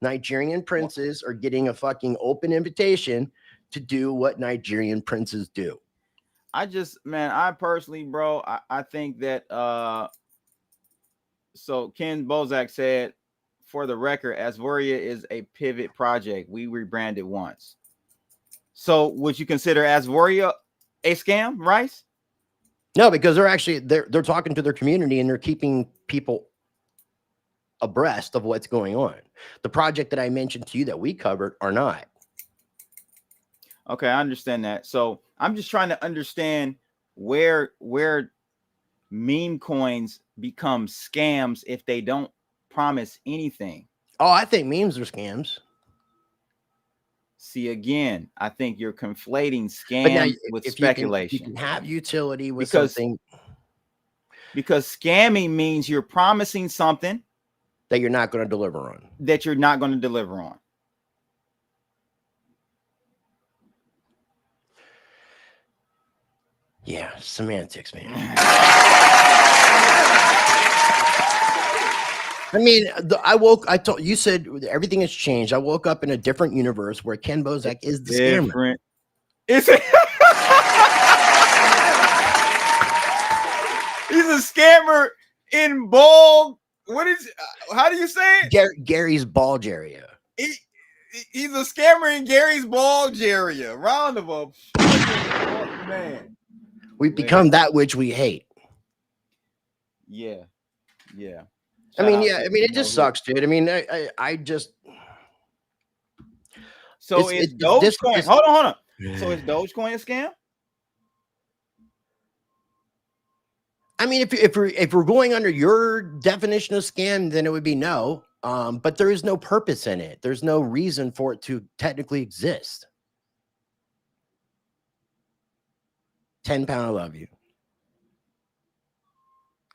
Nigerian princes are getting a fucking open invitation to do what Nigerian princes do. I personally, bro, I think that so Ken Bozak said, for the record, Asvoria is a pivot project. We rebranded once. So would you consider Asvoria a scam, Rice? No, because they're talking to their community and they're keeping people abreast of what's going on. The project that I mentioned to you that we covered are not. Okay, I understand that. So I'm just trying to understand where meme coins become scams if they don't promise anything. Oh, I think memes are scams. See, again, I think you're conflating scams with speculation. You can have utility with something. Because scamming means you're promising something that you're not going to deliver on. Yeah, semantics, man. I mean, you said everything has changed. I woke up in a different universe where Ken Bozak is the scammer. Is it? He's a scammer in ball. How do you say it? Gary's bulge area. He's a scammer in Gary's bulge area. Round of applause, man. We've become that which we hate. Yeah. It just sucks, dude. I mean, I just. So is Dogecoin? Hold on. So is Dogecoin a scam? I mean, if we're going under your definition of scam, then it would be no. But there is no purpose in it. There's no reason for it to technically exist. 10 pound, I love you.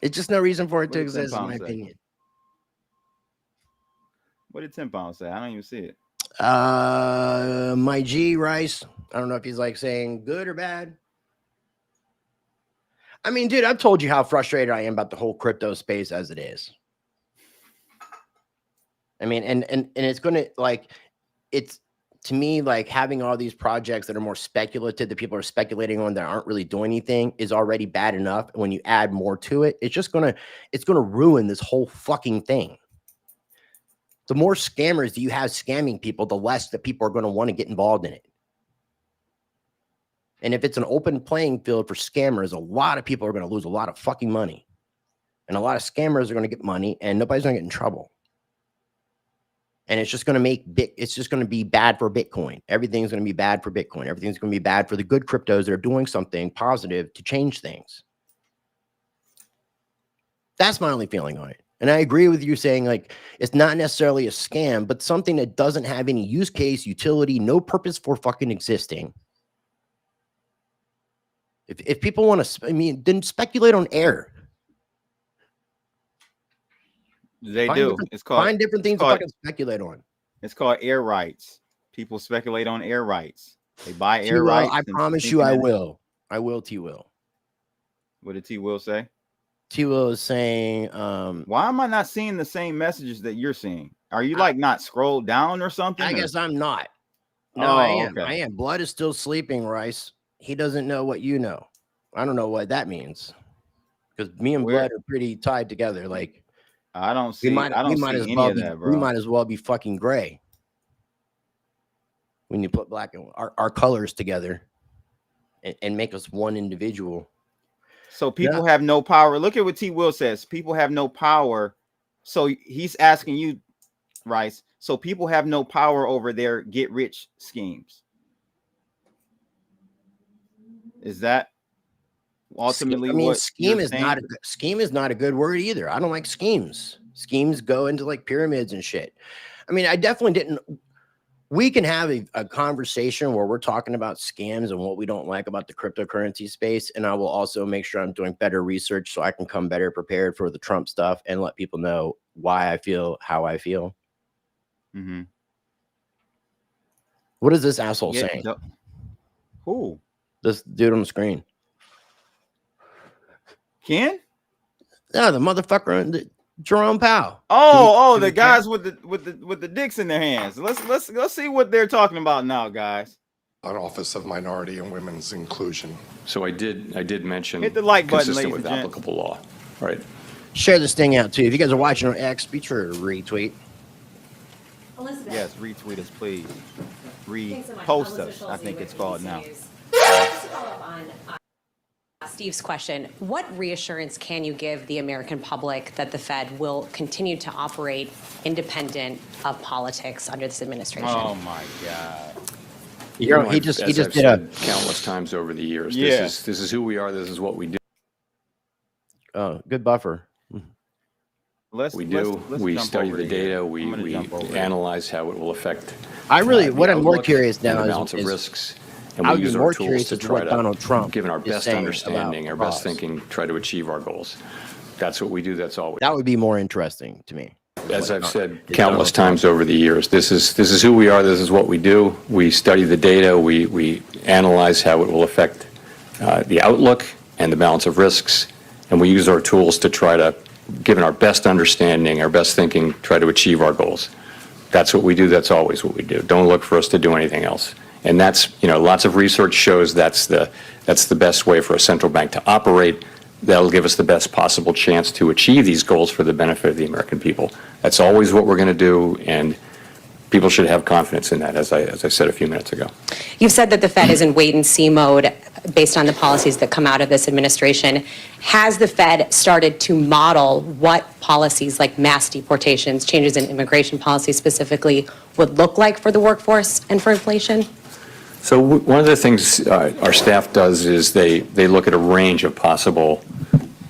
It's just no reason for it to exist, in my opinion. What did 10 pound say? I don't even see it. My G Rice. I don't know if he's like saying good or bad. I mean, dude, I've told you how frustrated I am about the whole crypto space as it is. I mean, and it's going to it's to me, like having all these projects that are more speculative that people are speculating on that aren't really doing anything is already bad enough. And when you add more to it, it's going to ruin this whole fucking thing. The more scammers that you have scamming people, the less that people are going to want to get involved in it. And if it's an open playing field for scammers, a lot of people are going to lose a lot of fucking money. And a lot of scammers are going to get money and nobody's going to get in trouble. And it's just going to it's just going to be bad for Bitcoin. Everything's going to be bad for Bitcoin. Everything's going to be bad for the good cryptos that are doing something positive to change things. That's my only feeling on it. And I agree with you saying like, it's not necessarily a scam, but something that doesn't have any use case, utility, no purpose for fucking existing. If people want to, then speculate on air. They do. Find different things to fucking speculate on. It's called air rights. People speculate on air rights. They buy air rights. I promise you I will. I will, T-Will. What did T-Will say? T-Will is saying, why am I not seeing the same messages that you're seeing? Are you like not scrolled down or something? I guess I'm not. No, I am. Okay. I am. Blood is still sleeping, Rice. He doesn't know what you know. I don't know what that means. Because me and Blood are pretty tied together. Like, I don't see any of that, bro. We might as well be fucking gray. When you put black and our colors together and make us one individual. So people have no power. Look at what T. Will says. People have no power. So he's asking you, Rice. So people have no power over their get rich schemes. Is that ultimately what scheme is not scheme is not a good word either. I don't like schemes. Schemes go into like pyramids and shit. I mean, I definitely didn't. We can have a conversation where we're talking about scams and what we don't like about the cryptocurrency space. And I will also make sure I'm doing better research so I can come better prepared for the Trump stuff and let people know why I feel how I feel. Mm-hmm. What is this asshole saying? Who? This dude on the screen. Ken? No, the motherfucker, Jerome Powell. The guys with the dicks in their hands. Let's see what they're talking about now, guys. An Office of Minority and Women's Inclusion. So I did mention hit the like button, consistent ladies with and applicable law, right? Share this thing out too. If you guys are watching on X, be sure to retweet. Elizabeth. Yes, retweet us, please. Repost so us, I think it's called now. Just to follow up on Steve's question, what reassurance can you give the American public that the Fed will continue to operate independent of politics under this administration? Oh my God. He just did countless times over the years. Yeah. This is who we are. This is what we do. Oh, good buffer. Let's We jump study over the to data. here. We I'm gonna jump over here. analyze how it will affect. I really, the what I'm more outlook curious and now the balance is of risks. And I we would be use our more tools curious to as to try what Donald Trump given our is best saying understanding, our about best laws. thinking, try to achieve our goals. That's what we do. That's all we do. That would be more interesting to me. As I've said countless times over the years, this is who we are. This is what we do. We study the data. We analyze how it will affect the outlook and the balance of risks, and we use our tools to try to, given our best understanding, our best thinking, try to achieve our goals. That's what we do. That's always what we do. Don't look for us to do anything else. And that's, lots of research shows that's the best way for a central bank to operate. That'll give us the best possible chance to achieve these goals for the benefit of the American people. That's always what we're going to do, and people should have confidence in that, as I said a few minutes ago. You've said that the Fed is in wait-and-see mode based on the policies that come out of this administration. Has the Fed started to model what policies like mass deportations, changes in immigration policy specifically, would look like for the workforce and for inflation? So one of the things our staff does is they look at a range of possible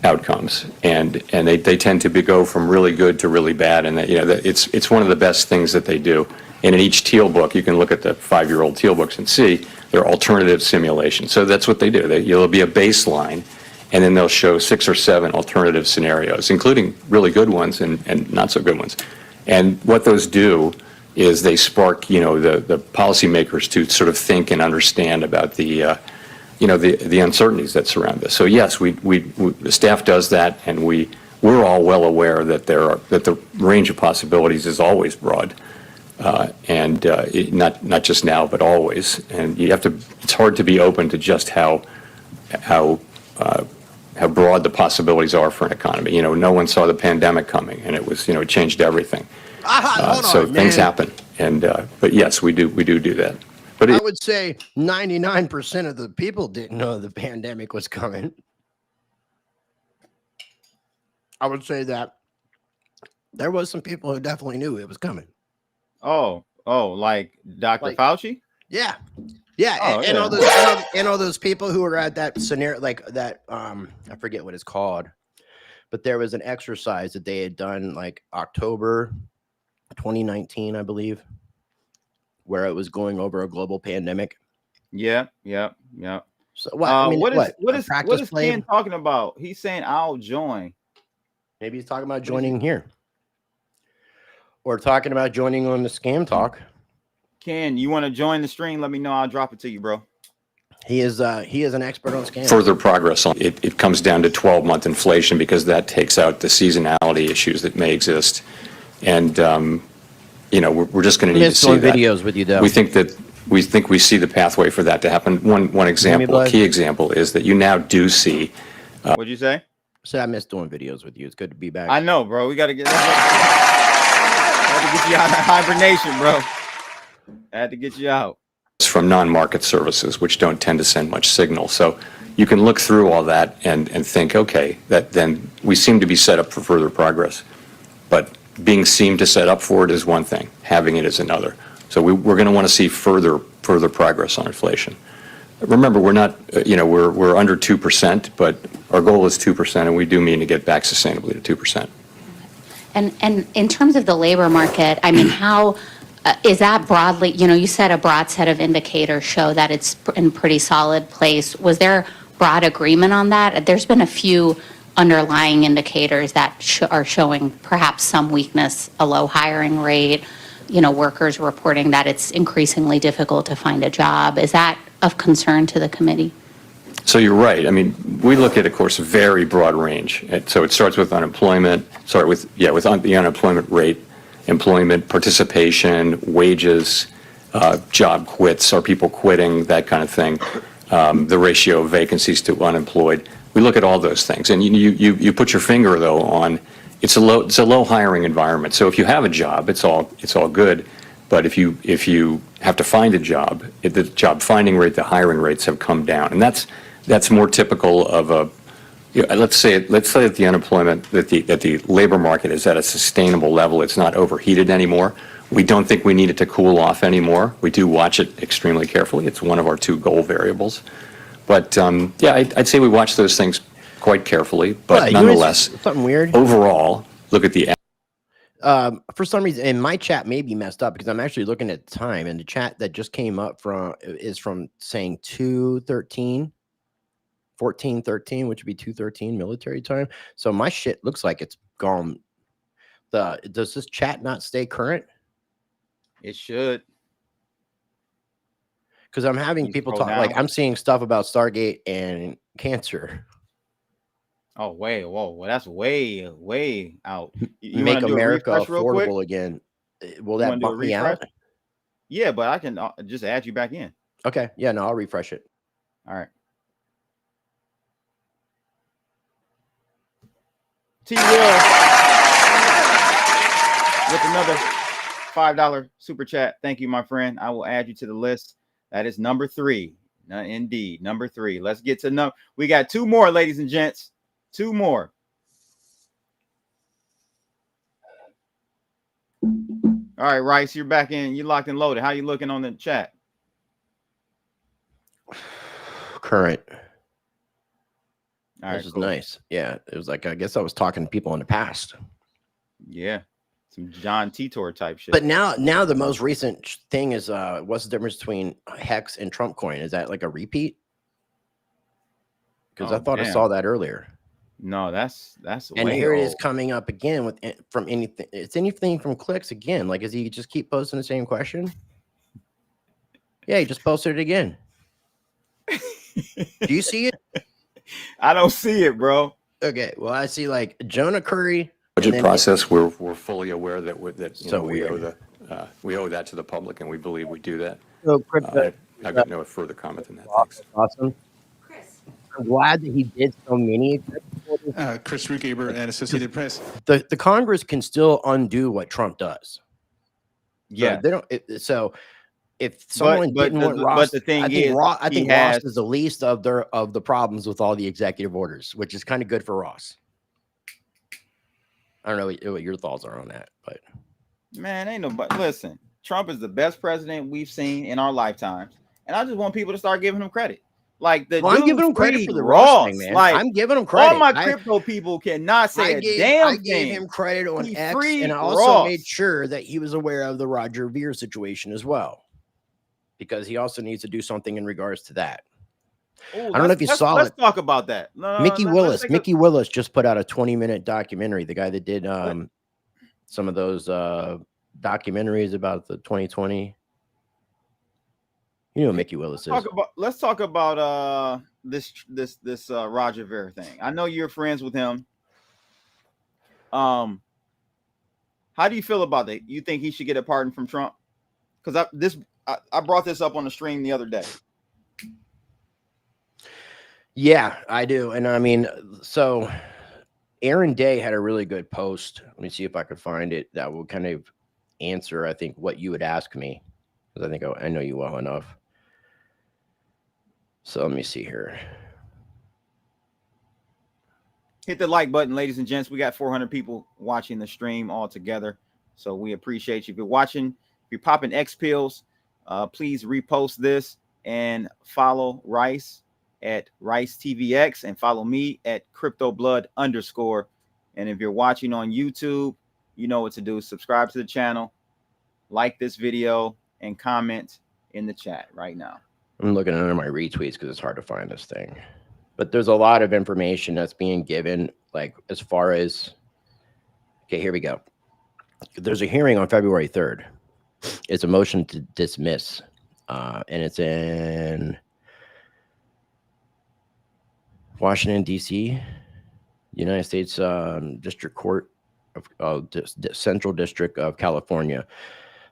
outcomes, and they tend to go from really good to really bad, and it's one of the best things that they do. And in each teal book, you can look at the 5-year-old teal books and see their alternative simulations. So that's what they do. There'll be a baseline, and then they'll show 6 or 7 alternative scenarios, including really good ones and not so good ones. And what those do is they spark, the policymakers to sort of think and understand about the uncertainties that surround this. So yes, the staff does that, and we're all well aware that that the range of possibilities is always broad, and not just now, but always. And it's hard to be open to just how broad the possibilities are for an economy. No one saw the pandemic coming, and it changed everything. So things happen, but yes, we do that. But I would say 99% of the people didn't know the pandemic was coming. I would say that there was some people who definitely knew it was coming. Oh, like Dr. Fauci? Yeah. And all those people who were at that scenario, like that, I forget what it's called, but there was an exercise that they had done like October 2019, I believe, where it was going over a global pandemic. Yeah. So what is Ken talking about? He's saying I'll join. Maybe he's talking about joining here, or talking about joining on the Scam Talk. Ken, you want to join the stream? Let me know. I'll drop it to you, bro. He is an expert on scams. Further progress on it comes down to 12-month inflation, because that takes out the seasonality issues that may exist. And we're just going to need to see that. Videos with you, though. We think we see the pathway for that to happen. One example, a key example, is that you now do see. What'd you say? So I miss doing videos with you. It's good to be back. I know, bro. We got to get. Had to get you out of hibernation, bro. Had to get you out. From non-market services, which don't tend to send much signal. So you can look through all that and think, okay, that then we seem to be set up for further progress. But being seen to set up for it is one thing, having it is another. So we're going to want to see further progress on inflation. Remember, we're not, we're under 2%, but our goal is 2%, and we do mean to get back sustainably to 2%. And in terms of the labor market, I mean, how is that broadly, you said a broad set of indicators show that it's in pretty solid place. Was there broad agreement on that? There's been a few underlying indicators that are showing perhaps some weakness, a low hiring rate, workers reporting that it's increasingly difficult to find a job. Is that of concern to the committee? So you're right. I mean, we look at, of course, a very broad range. So it starts with unemployment, with the unemployment rate, employment participation, wages, job quits, are people quitting, that kind of thing, the ratio of vacancies to unemployed. We look at all those things, and you put your finger though on it's a low hiring environment. So if you have a job, it's all good. But if you have to find a job, the job finding rate, the hiring rates have come down, and that's more typical of a. Let's say that the unemployment, that the labor market is at a sustainable level. It's not overheated anymore. We don't think we need it to cool off anymore. We do watch it extremely carefully. It's one of our 2 goal variables. But I'd say we watch those things quite carefully. But nonetheless, something weird. Overall, look at the. For some reason, and my chat may be messed up because I'm actually looking at the time, and the chat that just came up is from saying 2:13. 14:13, which would be 2:13 military time. So my shit looks like it's gone. Does this chat not stay current? It should. Because I'm having people talk like I'm seeing stuff about Stargate and cancer. Oh, whoa, well, that's way out. You Make America affordable again. Will that bump me out? Yeah, but I can just add you back in. Okay. Yeah, no, I'll refresh it. All right. T. Will with another $5 super chat. Thank you, my friend. I will add you to the list. That is number 3. Indeed, number 3. Let's get to we got 2 more, ladies and gents. 2 more. All right, Rice, you're back in. You're locked and loaded. How you looking on the chat? Current. All right, this is nice. Yeah, it was like I guess I was talking to people in the past. Yeah, some John Titor type shit. But now the most recent thing is what's the difference between Hex and Trump coin? Is that like a repeat? Because I thought I saw that earlier. No, that's and here it is coming up again from anything. It's anything from clicks again. Like, is he just keep posting the same question? Yeah, he just posted it again. Do you see it? I don't see it, bro. Okay, well, I see like Jonah Curry. Budget process. We're fully aware that we owe that to the public, and we believe we do that. So, I've got no further comment than that. Thanks. Awesome. I'm glad that he did so many. Chris Rugaber at Associated Press. The Congress can still undo what Trump does. Yeah, so they don't. So if someone didn't want Ross, but the thing I think Ross is the least of the problems with all the executive orders, which is kind of good for Ross. I don't know what your thoughts are on that, but man, ain't nobody. Listen, Trump is the best president we've seen in our lifetimes, and I just want people to start giving him credit. Like I'm giving him credit for the Ross thing, man. Like, I'm giving him credit. All my crypto people cannot say a damn thing. I gave him credit on X, and I also made sure that he was aware of the Roger Ver situation as well, because he also needs to do something in regards to that. Ooh, I don't know if you saw it. Let's talk about that. Mickey Willis just put out a 20-minute documentary. The guy that did some of those documentaries about the 2020. You know who Mickey Willis is. Let's talk about this Roger Ver thing. I know you're friends with him. How do you feel about that? You think he should get a pardon from Trump? Because I brought this up on the stream the other day. Yeah, I do. And I mean, so Aaron Day had a really good post. Let me see if I could find it. That will kind of answer, I think, what you would ask me, because I think I know you well enough. So let me see here. Hit the like button, ladies and gents. We got 400 people watching the stream all together. So we appreciate you. If you're watching, if you're popping X pills, please repost this and follow Rice at Rice TVX and follow me at CryptoBlood_. And if you're watching on YouTube, you know what to do. Subscribe to the channel, like this video, and comment in the chat right now. I'm looking under my retweets because it's hard to find this thing. But there's a lot of information that's being given, like as far as, okay, here we go. There's a hearing on February 3rd. It's a motion to dismiss, and it's in Washington, D.C., United States District Court of Central District of California.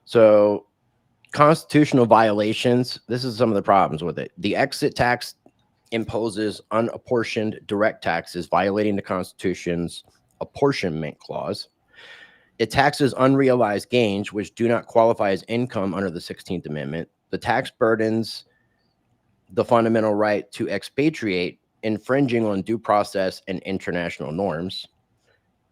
So constitutional violations, this is some of the problems with it. The exit tax imposes unapportioned direct taxes, violating the Constitution's apportionment clause. It taxes unrealized gains, which do not qualify as income under the 16th Amendment. The tax burdens the fundamental right to expatriate, infringing on due process and international norms.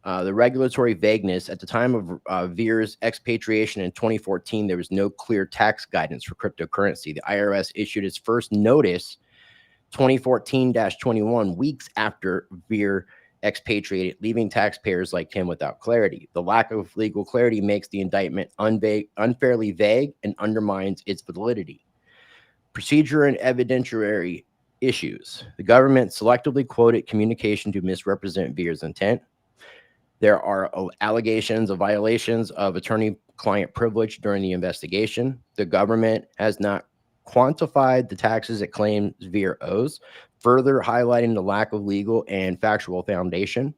The regulatory vagueness at the time of Veer's expatriation in 2014, there was no clear tax guidance for cryptocurrency. The IRS issued its first notice 2014-21 weeks after Veer expatriated, leaving taxpayers like him without clarity. The lack of legal clarity makes the indictment unfairly vague and undermines its validity. Procedure and evidentiary issues. The government selectively quoted communication to misrepresent Veer's intent. There are allegations of violations of attorney-client privilege during the investigation. The government has not quantified the taxes it claims Veer owes, further highlighting the lack of legal and factual foundation.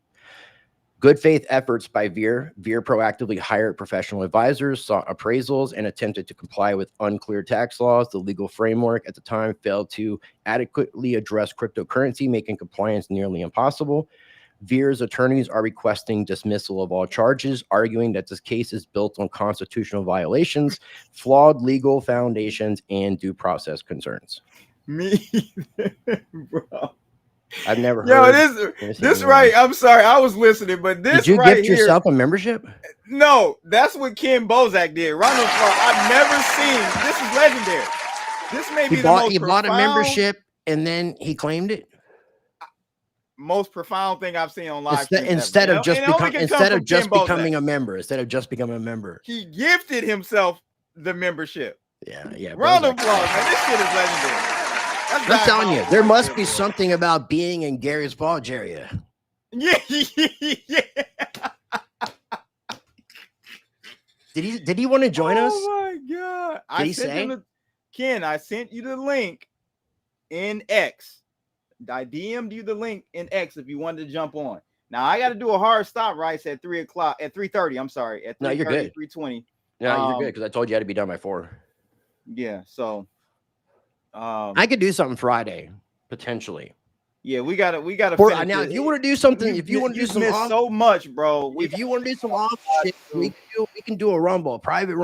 Good faith efforts by Veer. Veer proactively hired professional advisors, sought appraisals, and attempted to comply with unclear tax laws. The legal framework at the time failed to adequately address cryptocurrency, making compliance nearly impossible. Veer's attorneys are requesting dismissal of all charges, arguing that this case is built on constitutional violations, flawed legal foundations, and due process concerns. Me, bro. I've never heard. This right. I'm sorry, I was listening, but this did you right gift here, yourself a membership? No, that's what Ken Bozak did. Round of applause. I've never seen. This is legendary. This may be He bought a membership and then he claimed it. Most profound thing I've seen on live instead of just becoming a member. He gifted himself the membership. Yeah. Round of applause, man. This shit is legendary. I'm telling you, there must be something about being in Gary's Bulge area. Yeah. Did he want to join us? Oh my god! Did he say? Ken, I sent you the link in X. I DM'd you the link in X if you wanted to jump on. Now I got to do a hard stop, Rice, at 3:30. I'm sorry, at 3:30, no, you're good. 3:20. No, you're good because I told you I had to be done by 4. Yeah, so I could do something Friday potentially. Yeah, we gotta. Now, if you want to do something, so much, bro. If you want to do some off shit, we can do a Rumble,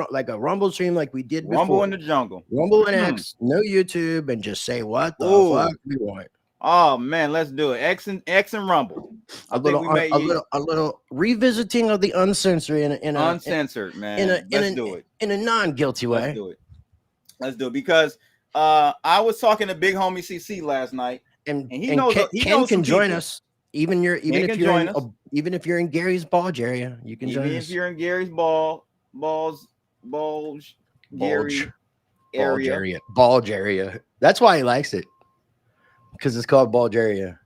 like a Rumble stream, like we did before. Rumble in the jungle, Rumble and X, no YouTube, and just say what the fuck we want. Oh man, let's do it. X and Rumble. A little revisiting of the uncensored in a uncensored, man. Let's do it in a non-guilty way. Let's do it because I was talking to Big Homie CC last night, and he knows Ken can join us. Even if you're in Gary's Bulge area, you can join us. Even if you're in Gary's Bulge area. That's why he likes it. Because it's called Bulge area.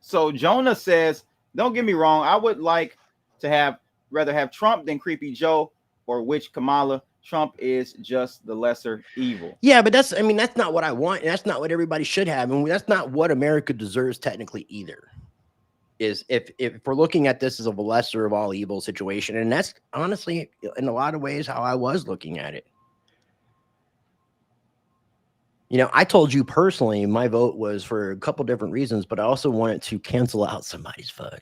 So Jonah says, don't get me wrong, I would like to rather have Trump than Creepy Joe or Witch Kamala. Trump is just the lesser evil. Yeah, but that's not what I want. And that's not what everybody should have. And that's not what America deserves technically either. Is if we're looking at this as a lesser of all evil situation. And that's honestly, in a lot of ways, how I was looking at it. You know, I told you personally, my vote was for a couple different reasons, but I also wanted to cancel out somebody's vote.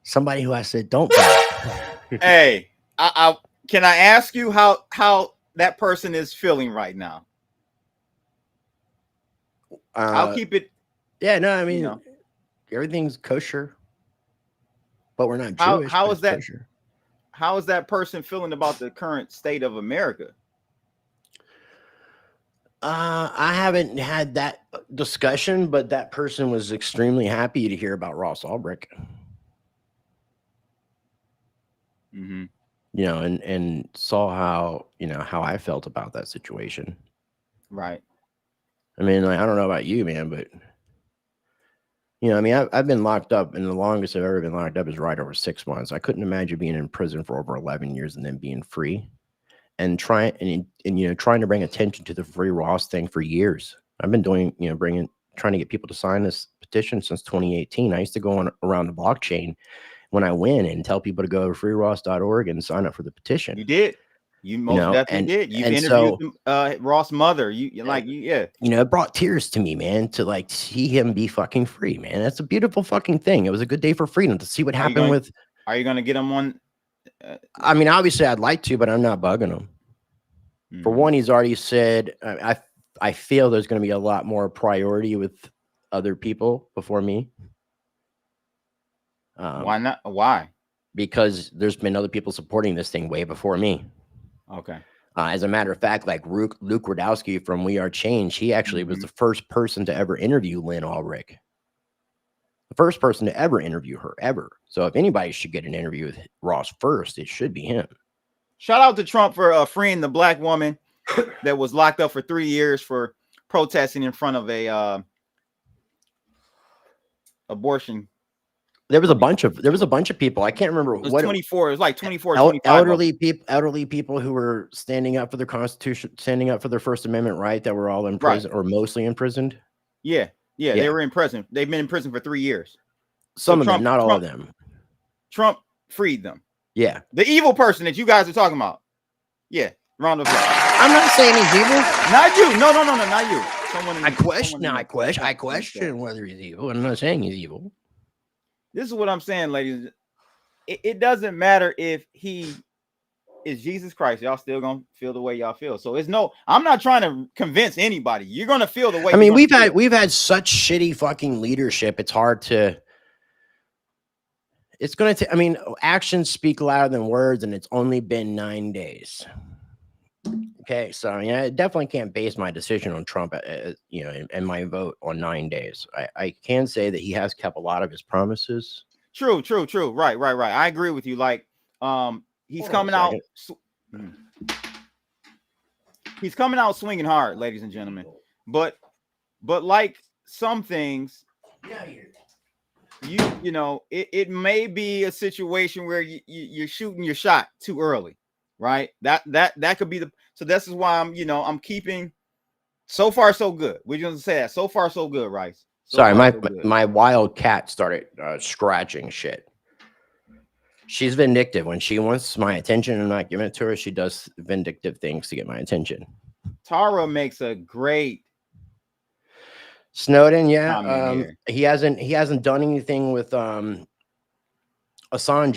Somebody who I said, don't vote. Hey, I can I ask you how that person is feeling right now? I'll keep it. Yeah, no, I mean, everything's kosher, but we're not Jewish. How is that? Kosher. How is that person feeling about the current state of America? I haven't had that discussion, but that person was extremely happy to hear about Ross Ulbricht. Mm-hmm. You know, and saw how, you know, how I felt about that situation. Right. I mean, like, I don't know about you, man, but you know, I mean, I've been locked up, and the longest I've ever been locked up is right over 6 months. I couldn't imagine being in prison for over 11 years and then being free, and trying to bring attention to the free Ross thing for years. I've been doing, you know, trying to get people to sign this petition since 2018. I used to go around the blockchain when I win and tell people to go to freeross.org and sign up for the petition. You did. You most definitely did. You've interviewed Ross' mother. Yeah. You know, it brought tears to me, man, to like see him be fucking free, man. That's a beautiful fucking thing. It was a good day for freedom to see what happened with. Are you going to get him on? I mean, obviously, I'd like to, but I'm not bugging him. Mm-hmm. For one, he's already said, I feel there's going to be a lot more priority with other people before me. Why not? Why? Because there's been other people supporting this thing way before me. Okay. As a matter of fact, like Luke Rudowski from We Are Change, he actually was the first person to ever interview Lynn Ulbricht. The first person to ever interview her, ever. So if anybody should get an interview with Ross first, it should be him. Shout out to Trump for freeing the black woman that was locked up for 3 years for protesting in front of a abortion. There was a bunch of people. I can't remember it was what 24. It was like 24, 25. Elderly people who were standing up for their Constitution, standing up for their First Amendment right, that were all in prison or mostly imprisoned. Yeah, they were in prison. They've been in prison for 3 years. Some of them, not all of them. Trump freed them. Yeah, the evil person that you guys are talking about. Yeah, round of applause. I'm not saying he's evil. Not you. No, not you. I question whether he's evil. I'm not saying he's evil. This is what I'm saying, ladies. It doesn't matter if he is Jesus Christ. Y'all still gonna feel the way y'all feel. So I'm not trying to convince anybody. You're gonna feel the way. I mean, we've had such shitty fucking leadership. It's hard to. It's gonna take. I mean, actions speak louder than words, and it's only been 9 days. Okay, so I mean, I definitely can't base my decision on Trump, you know, and my vote on 9 days. I can say that he has kept a lot of his promises. True. Right. I agree with you. Like, he's coming out. He's coming out swinging hard, ladies and gentlemen. But like some things, you know, it may be a situation where you're shooting your shot too early. Right. That could be so this is why I'm keeping so far so good. We're going to say that so far so good, Rice. Sorry, my wild cat started scratching shit. She's vindictive. When she wants my attention and I'm not giving it to her, she does vindictive things to get my attention. Tara makes a great Snowden, yeah. He hasn't done anything with Assange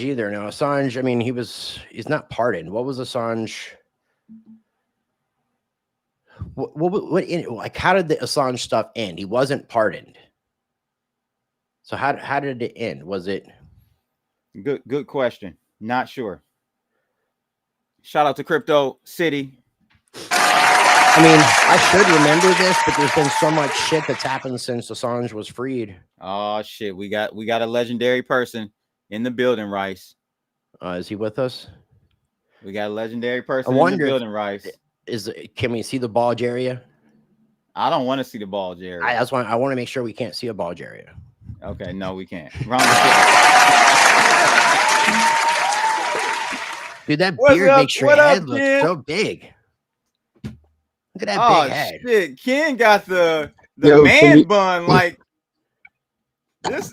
either. Now Assange, I mean, he's not pardoned. What was Assange? Like, how did the Assange stuff end? He wasn't pardoned. So how did it end? Was it good question? Not sure. Shout out to Crypto City. I mean, I should remember this, but there's been so much shit that's happened since Assange was freed. Oh shit, we got a legendary person in the building, Rice. Is he with us? We got a legendary person in the building, Rice. Can we see the bulge area? I don't want to see the bulge area. That's why I want to make sure we can't see a bulge area. Okay, no, we can't. Dude, that beard makes your head look so big. Look at that big head. Shit. Ken got the man bun like this.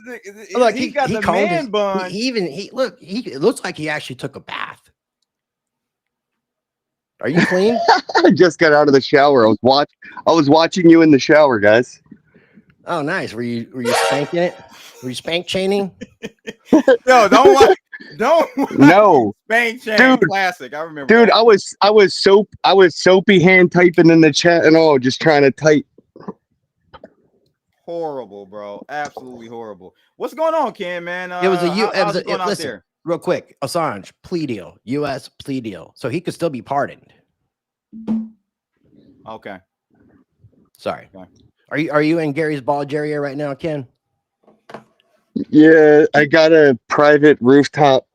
Look, he got the man bun. It looks like he actually took a bath. Are you clean? I just got out of the shower. I was watching you in the shower, guys. Oh, nice. Were you spanking it? Were you spank chaining? No, don't. No. Spank chain, dude, classic. I remember. Dude, that. I was soapy hand typing in the chat and all, just trying to type. Horrible, bro. Absolutely horrible. What's going on, Ken, man? Listen, real quick, Assange plea deal, U.S. plea deal, so he could still be pardoned. Okay. Sorry. Okay. Are you in Gary's Ball area right now, Ken? Yeah, I got a private rooftop,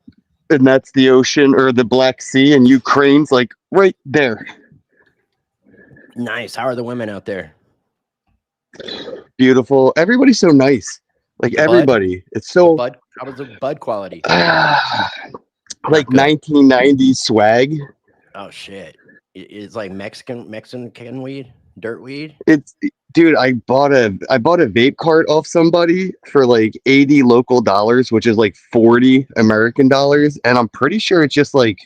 and that's the ocean or the Black Sea, and Ukraine's like right there. Nice. How are the women out there? Beautiful. Everybody's so nice. Like everybody. It's so How was the bud quality? Like 1990s swag. Oh shit. It's like Mexican weed, dirt weed. It's dude, I bought a vape cart off somebody for like 80 local dollars, which is like 40 American dollars, and I'm pretty sure it's just like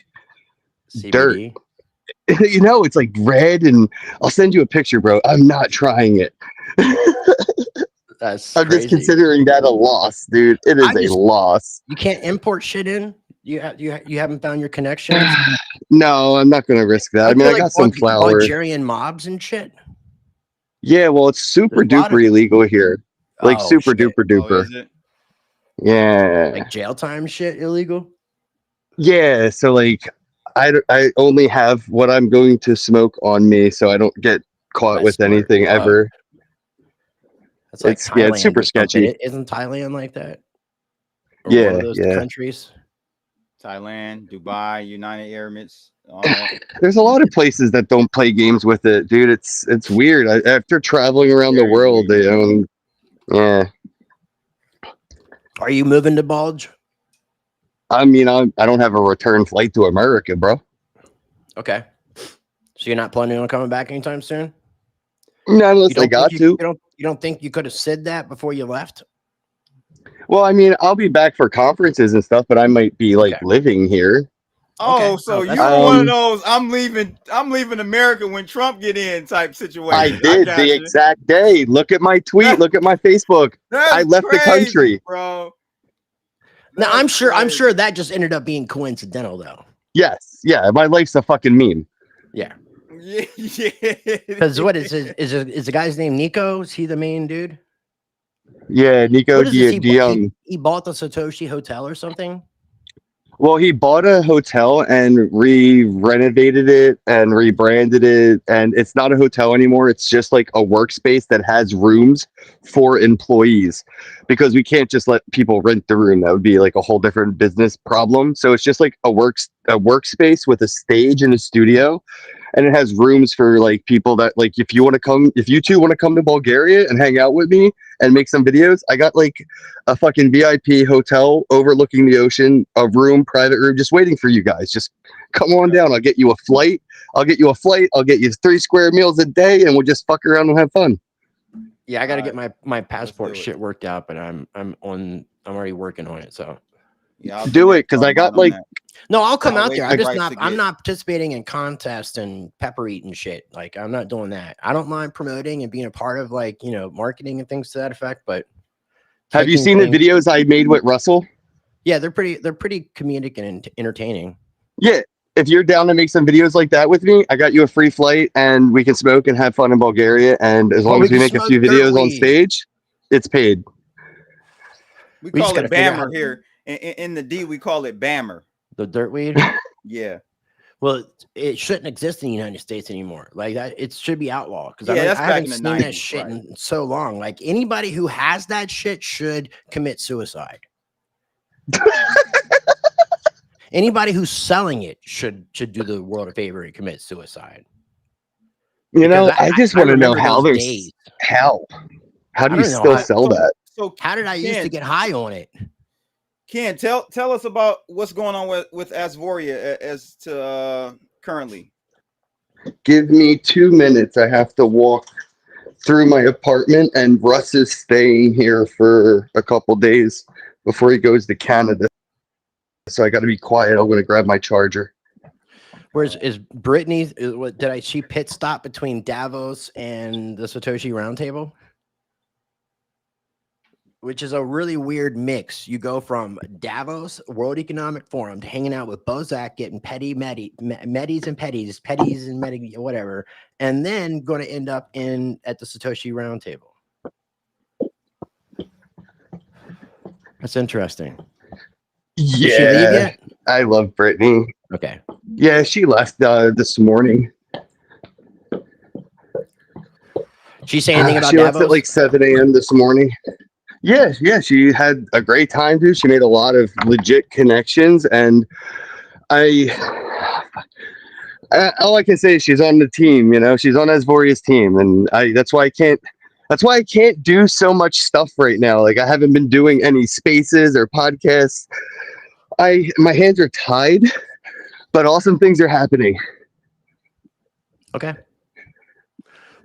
CBD. Dirt. You know, it's like red, and I'll send you a picture, bro. I'm not trying it. I'm just considering that a loss, dude. It is a loss. You can't import shit in. You haven't found your connections. No, I'm not gonna risk that. I mean, I got some flour. Bulgarian mobs and shit. Yeah, well, it's super duper illegal here. Like super duper duper. Yeah. Like jail time shit illegal. Yeah, so like I only have what I'm going to smoke on me, so I don't get caught with anything ever. That's like Thailand, it's super sketchy. Isn't Thailand like that? Or yeah, one of those countries. Thailand, Dubai, United Emirates. All that. There's a lot of places that don't play games with it, dude. It's weird. After traveling around the world, yeah. Are you moving to Bulge? I mean, I don't have a return flight to America, bro. Okay. So you're not planning on coming back anytime soon? No, unless I got to. You don't think you could have said that before you left? Well, I mean, I'll be back for conferences and stuff, but I might be like living here. Oh, so you're one of those I'm leaving America when Trump get in type situation. I did the exact day. Look at my tweet. Look at my Facebook. I left the country, bro. Now I'm sure that just ended up being coincidental, though. Yes, yeah. My life's a fucking meme. Yeah. Yeah. Because what is the guy's name? Nico? Is he the main dude? Yeah, Nico Dion. He bought the Satoshi Hotel or something. Well, he bought a hotel and renovated it and rebranded it, and it's not a hotel anymore. It's just like a workspace that has rooms for employees, because we can't just let people rent the room. That would be like a whole different business problem. So it's just like a workspace with a stage and a studio, and it has rooms for like people that like if you two want to come to Bulgaria and hang out with me and make some videos, I got like a fucking VIP hotel overlooking the ocean, a room, private room, just waiting for you guys. Just come on down. I'll get you a flight. I'll get you 3 square meals a day, and we'll just fuck around and have fun. Yeah, I got to get my passport shit worked out, but I'm already working on it. So yeah, do it, because I got like. No, I'll come out there. I'm not participating in contests and pepper eating shit. Like, I'm not doing that. I don't mind promoting and being a part of like, marketing and things to that effect. But have you seen the videos I made with Russell? Yeah, they're pretty comedic and entertaining. Yeah. If you're down to make some videos like that with me, I got you a free flight, and we can smoke and have fun in Bulgaria. And as long as we make a few videos on stage, it's paid. We call it Bammer here. In the D, we call it Bammer. The dirt weed? Yeah. Well, it shouldn't exist in the United States anymore. Like that, it should be outlawed. Because I haven't seen that shit in so long. Like anybody who has that shit should commit suicide. Anybody who's selling it should do the world a favor and commit suicide. I just want to know how there's how do you still sell that? So how did I used to get high on it? Ken, tell us about what's going on with Asvoria as to currently. Give me 2 minutes. I have to walk through my apartment, and Russ is staying here for a couple days before he goes to Canada. So I got to be quiet. I'm going to grab my charger. Where's Brittany? Did I see pit stop between Davos and the Satoshi Roundtable? Which is a really weird mix. You go from Davos, World Economic Forum, to hanging out with Bozak, getting medis and petties, whatever, and then going to end up at the Satoshi Roundtable. That's interesting. Yeah, did she leave yet? I love Brittany. Okay. Yeah, she left this morning. She say anything about she Davos? left at like 7 a.m. this morning. Yeah, she had a great time, dude. She made a lot of legit connections, and all I can say is she's on the team. She's on Asvoria's team, and that's why I can't do so much stuff right now. Like, I haven't been doing any spaces or podcasts. My hands are tied, but awesome things are happening. Okay.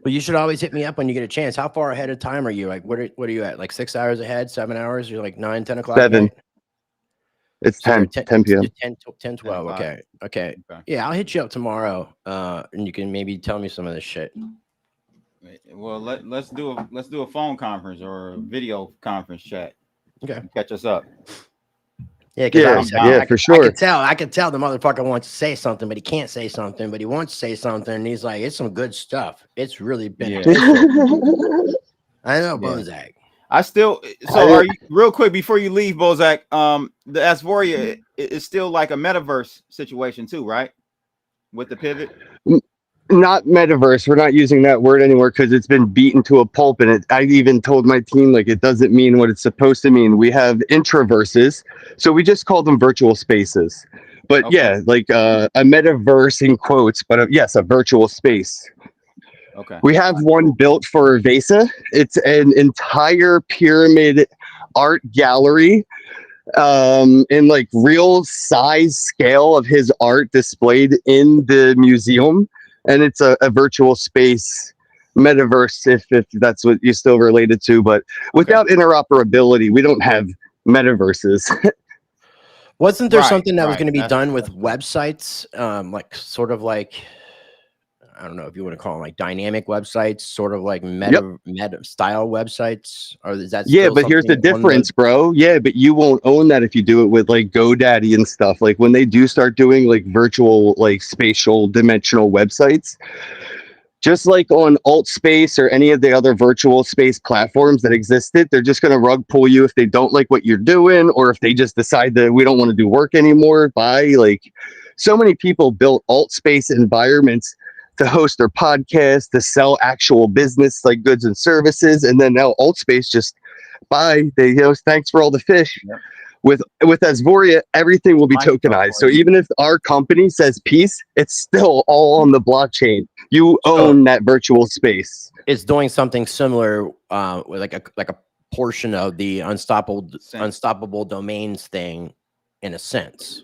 Well, you should always hit me up when you get a chance. How far ahead of time are you? Like, what are you at? Like 6 hours ahead, 7 hours? You're like 9, 10 o'clock? 7. It's So 10 p.m. 10, 12. Okay. Yeah, I'll hit you up tomorrow, and you can maybe tell me some of this shit. Well, let's do a phone conference or a video conference chat. Okay. Catch us up. Yeah, for sure. I can tell the motherfucker wants to say something, but he can't say something, but he wants to say something, and he's like, it's some good stuff. It's really beneficial. I know, Bozak. Are you, real quick before you leave, Bozak, the Asvoria is still like a metaverse situation too, right? With the pivot? Not metaverse. We're not using that word anymore because it's been beaten to a pulp. And I even told my team, like, it doesn't mean what it's supposed to mean. We have introverses, so we just call them virtual spaces. But yeah, like a metaverse in quotes, but yes, a virtual space. Okay. We have one built for Vesa. It's an entire pyramid art gallery in like real size scale of his art displayed in the museum. And it's a virtual space metaverse, if that's what you still related to. But without interoperability, we don't have metaverses. Wasn't there something that was going to be done with websites, like sort of like, I don't know if you want to call them like dynamic websites, sort of like meta style websites, or is that but here's the difference, bro. Yeah, but you won't own that if you do it with like GoDaddy and stuff. Like when they do start doing like virtual, like spatial dimensional websites, just like on AltSpace or any of the other virtual space platforms that existed, they're just going to rug pull you if they don't like what you're doing, or if they just decide that we don't want to do work anymore. Like so many people built AltSpace environments to host their podcast, to sell actual business like goods and services, and then now AltSpace just thanks for all the fish. Yep. With Asvoria, everything will be tokenized. So even if our company says peace, it's still all on the blockchain. You own that virtual space. It's doing something similar with like a portion of the unstoppable domains thing, in a sense.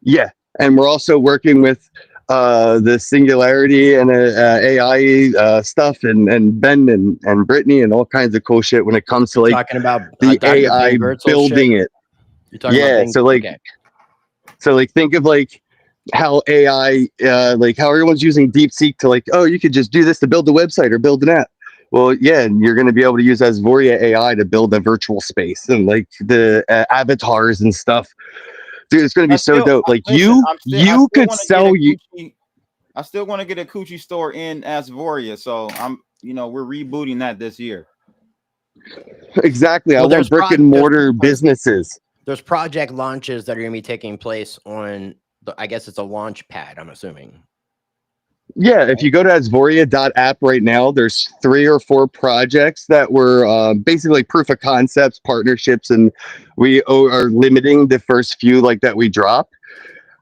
Yeah, and we're also working with the Singularity and AI stuff, and Ben and Brittany and all kinds of cool shit when it comes to like talking about the AI building it. So think of like how AI, like how everyone's using DeepSeek to like, oh, you could just do this to build a website or build an app. Well, yeah, and you're going to be able to use Asvoria AI to build a virtual space and like the avatars and stuff. Dude, it's going to be so dope. Like you could sell you. I still want to get a coochie store in Asvoria, so we're rebooting that this year. Exactly. I want brick and mortar businesses. There's project launches that are going to be taking place on, I guess it's a launch pad, I'm assuming. Yeah, if you go to asvoria.app right now, there's 3 or 4 projects that were basically proof of concepts, partnerships, and we are limiting the first few like that we drop.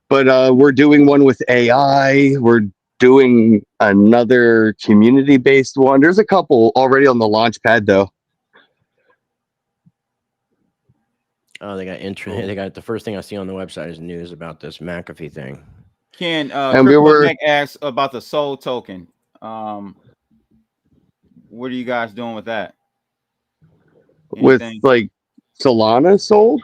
But we're doing one with AI. We're doing another community-based one. There's a couple already on the launch pad, though. Oh, they got They got the first thing I see on the website is news about this McAfee thing. Ken, and we were asked about the Soul token. What are you guys doing with that? With like Solana Soul?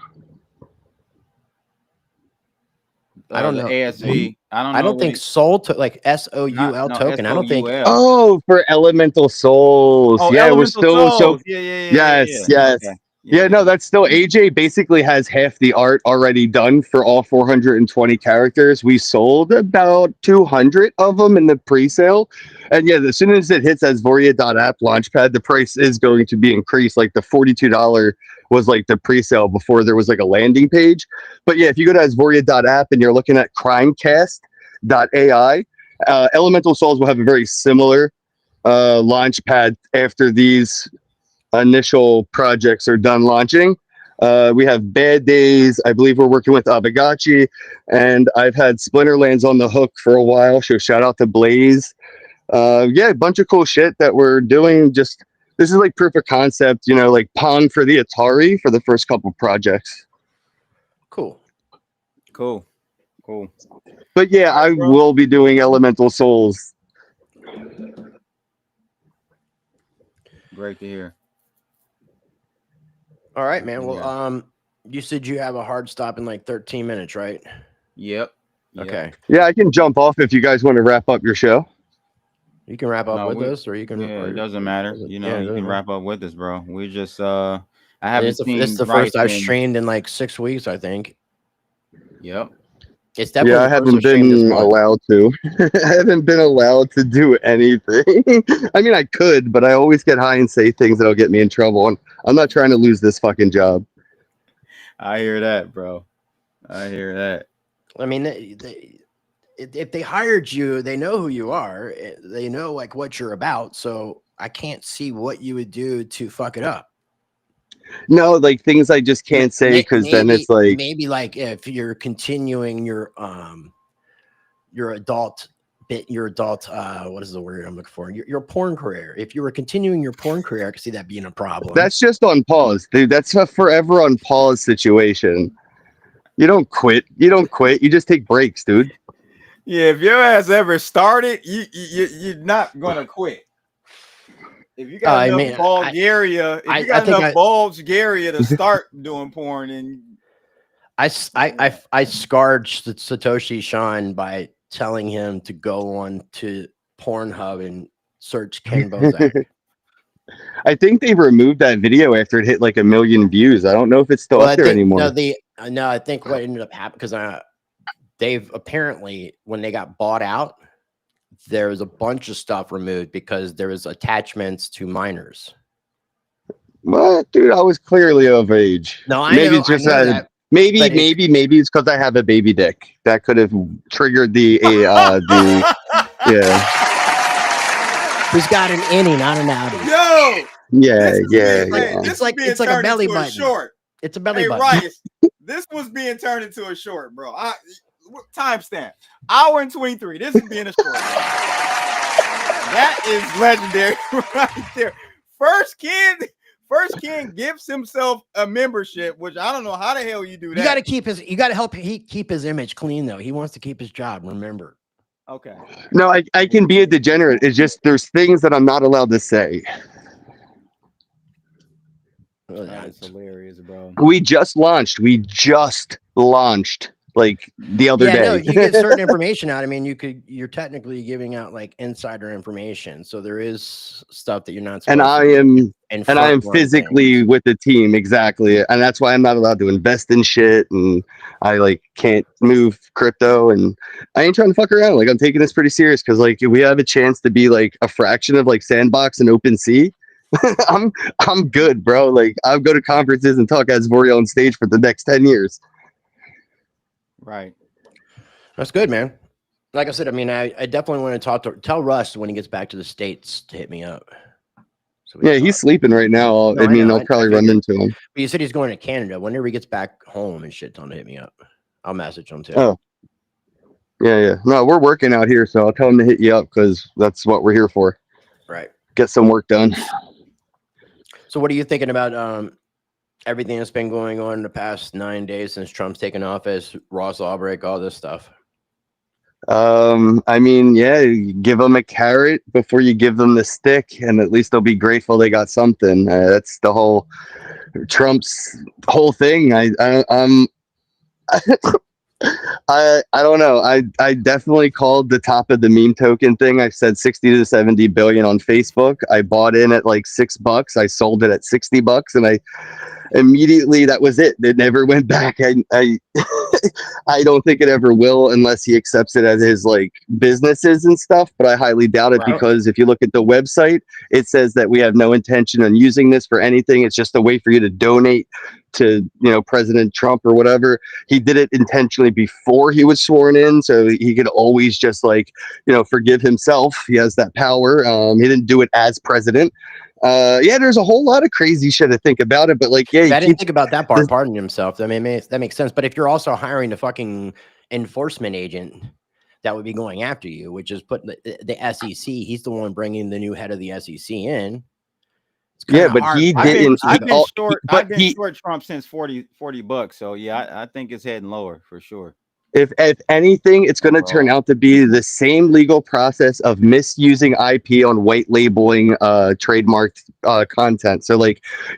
I don't know. ASV. I don't think Soul like SOUL token. I don't think. Oh, for Elemental Souls. Oh, yeah, Elemental we're still Souls. Yes. Okay. Yeah, no, that's still AJ basically has half the art already done for all 420 characters. We sold about 200 of them in the pre-sale. And yeah, as soon as it hits Asvoria.app launchpad, the price is going to be increased. Like the $42 was like the pre-sale before there was like a landing page. But yeah, if you go to Asvoria.app and you're looking at crimecast.ai, Elemental Souls will have a very similar launch pad after these initial projects are done launching. We have Bad Days. I believe we're working with Abagachi, and I've had Splinterlands on the hook for a while. So shout out to Blaze. Yeah, a bunch of cool shit that we're doing. Just this is like proof of concept, you know, like Pong for the Atari for the first couple projects. Cool. But yeah, I will be doing Elemental Souls. Great to hear. All right, man. Well, you said you have a hard stop in like 13 minutes, right? Yep. Okay. Yeah, I can jump off if you guys want to wrap up your show. You can wrap up with us, or you can. Yeah, it doesn't matter. You know, you can wrap up with us, bro. We just I haven't seen. It's the first I've streamed in like 6 weeks, I think. Yep. It's definitely. Yeah, I haven't been allowed to. I haven't been allowed to do anything. I mean, I could, but I always get high and say things that'll get me in trouble, and I'm not trying to lose this fucking job. I hear that, bro. I hear that. I mean, if they hired you, they know who you are. They know like what you're about. So I can't see what you would do to fuck it up. No, like things I just can't say because then it's like maybe like if you're continuing your adult what is the word I'm looking for? Your porn career. If you were continuing your porn career, I could see that being a problem. That's just on pause, dude. That's a forever on pause situation. You don't quit. You just take breaks, dude. Yeah, if your ass ever started, you're not gonna quit. If you got enough Bulgaria, Bulgaria to start doing porn, and I scarred Satoshi Sean by telling him to go on to Pornhub and search Ken Bozak. I think they removed that video after it hit like 1 million views. I don't know if it's still up there anymore. No, I think what ended up happening because they've apparently when they got bought out, there was a bunch of stuff removed because there was attachments to minors. What, dude? I was clearly of age. No, maybe it's because I have a baby dick that could have triggered the yeah. Who's got an innie, not an outie? Yo. Yeah. It's like a belly button. Short. It's a belly button. Right. This was being turned into a short, bro. Timestamp 1:23. This is being a short. That is legendary right there. First King gives himself a membership, which I don't know how the hell you do that. You got to help keep his image clean though. He wants to keep his job, remember. Okay. No, I can be a degenerate. It's just there's things that I'm not allowed to say. That's hilarious, bro. We just launched like the other day. No, you get certain information out. I mean, you're technically giving out like insider information. So there is stuff that you're not supposed to I am physically with the team, exactly. And that's why I'm not allowed to invest in shit, and I like can't move crypto, and I ain't trying to fuck around. Like I'm taking this pretty serious because like if we have a chance to be like a fraction of like Sandbox and OpenSea, I'm good, bro. Like I'll go to conferences and talk as Voriel on stage for the next 10 years. Right. That's good, man. Like I said, I mean, I definitely want to tell Russ when he gets back to the States to hit me up. So he's sleeping right now. I'll probably run into him. But you said he's going to Canada. Whenever he gets back home and shit, tell him to hit me up. I'll message him too. Oh. Yeah. No, we're working out here, so I'll tell him to hit you up because that's what we're here for. Right. Get some work done. So what are you thinking about everything that's been going on in the past 9 days since Trump's taken office, Ross Ulbricht, all this stuff? I mean, yeah, give them a carrot before you give them the stick, and at least they'll be grateful they got something. That's the whole Trump's whole thing. I don't know. I definitely called the top of the meme token thing. I said 60 to 70 billion on Facebook. I bought in at like $6. I sold it at $60, and I immediately, that was it. It never went back. I I don't think it ever will unless he accepts it as his like businesses and stuff, but I highly doubt it because if you look at the website, it says that we have no intention on using this for anything. It's just a way for you to donate to, President Trump or whatever. He did it intentionally before he was sworn in, so he could always just forgive himself. He has that power. He didn't do it as president. There's a whole lot of crazy shit to think about it, but I didn't think about that part, pardoning himself. I mean, that makes sense. But if you're also hiring the fucking enforcement agent that would be going after you, which is putting the SEC, he's the one bringing the new head of the SEC in. Yeah, but he didn't. I've been short Trump since 40 bucks. So yeah, I think it's heading lower for sure. If anything, it's going to turn out to be the same legal process of misusing IP on white labeling trademarked content. So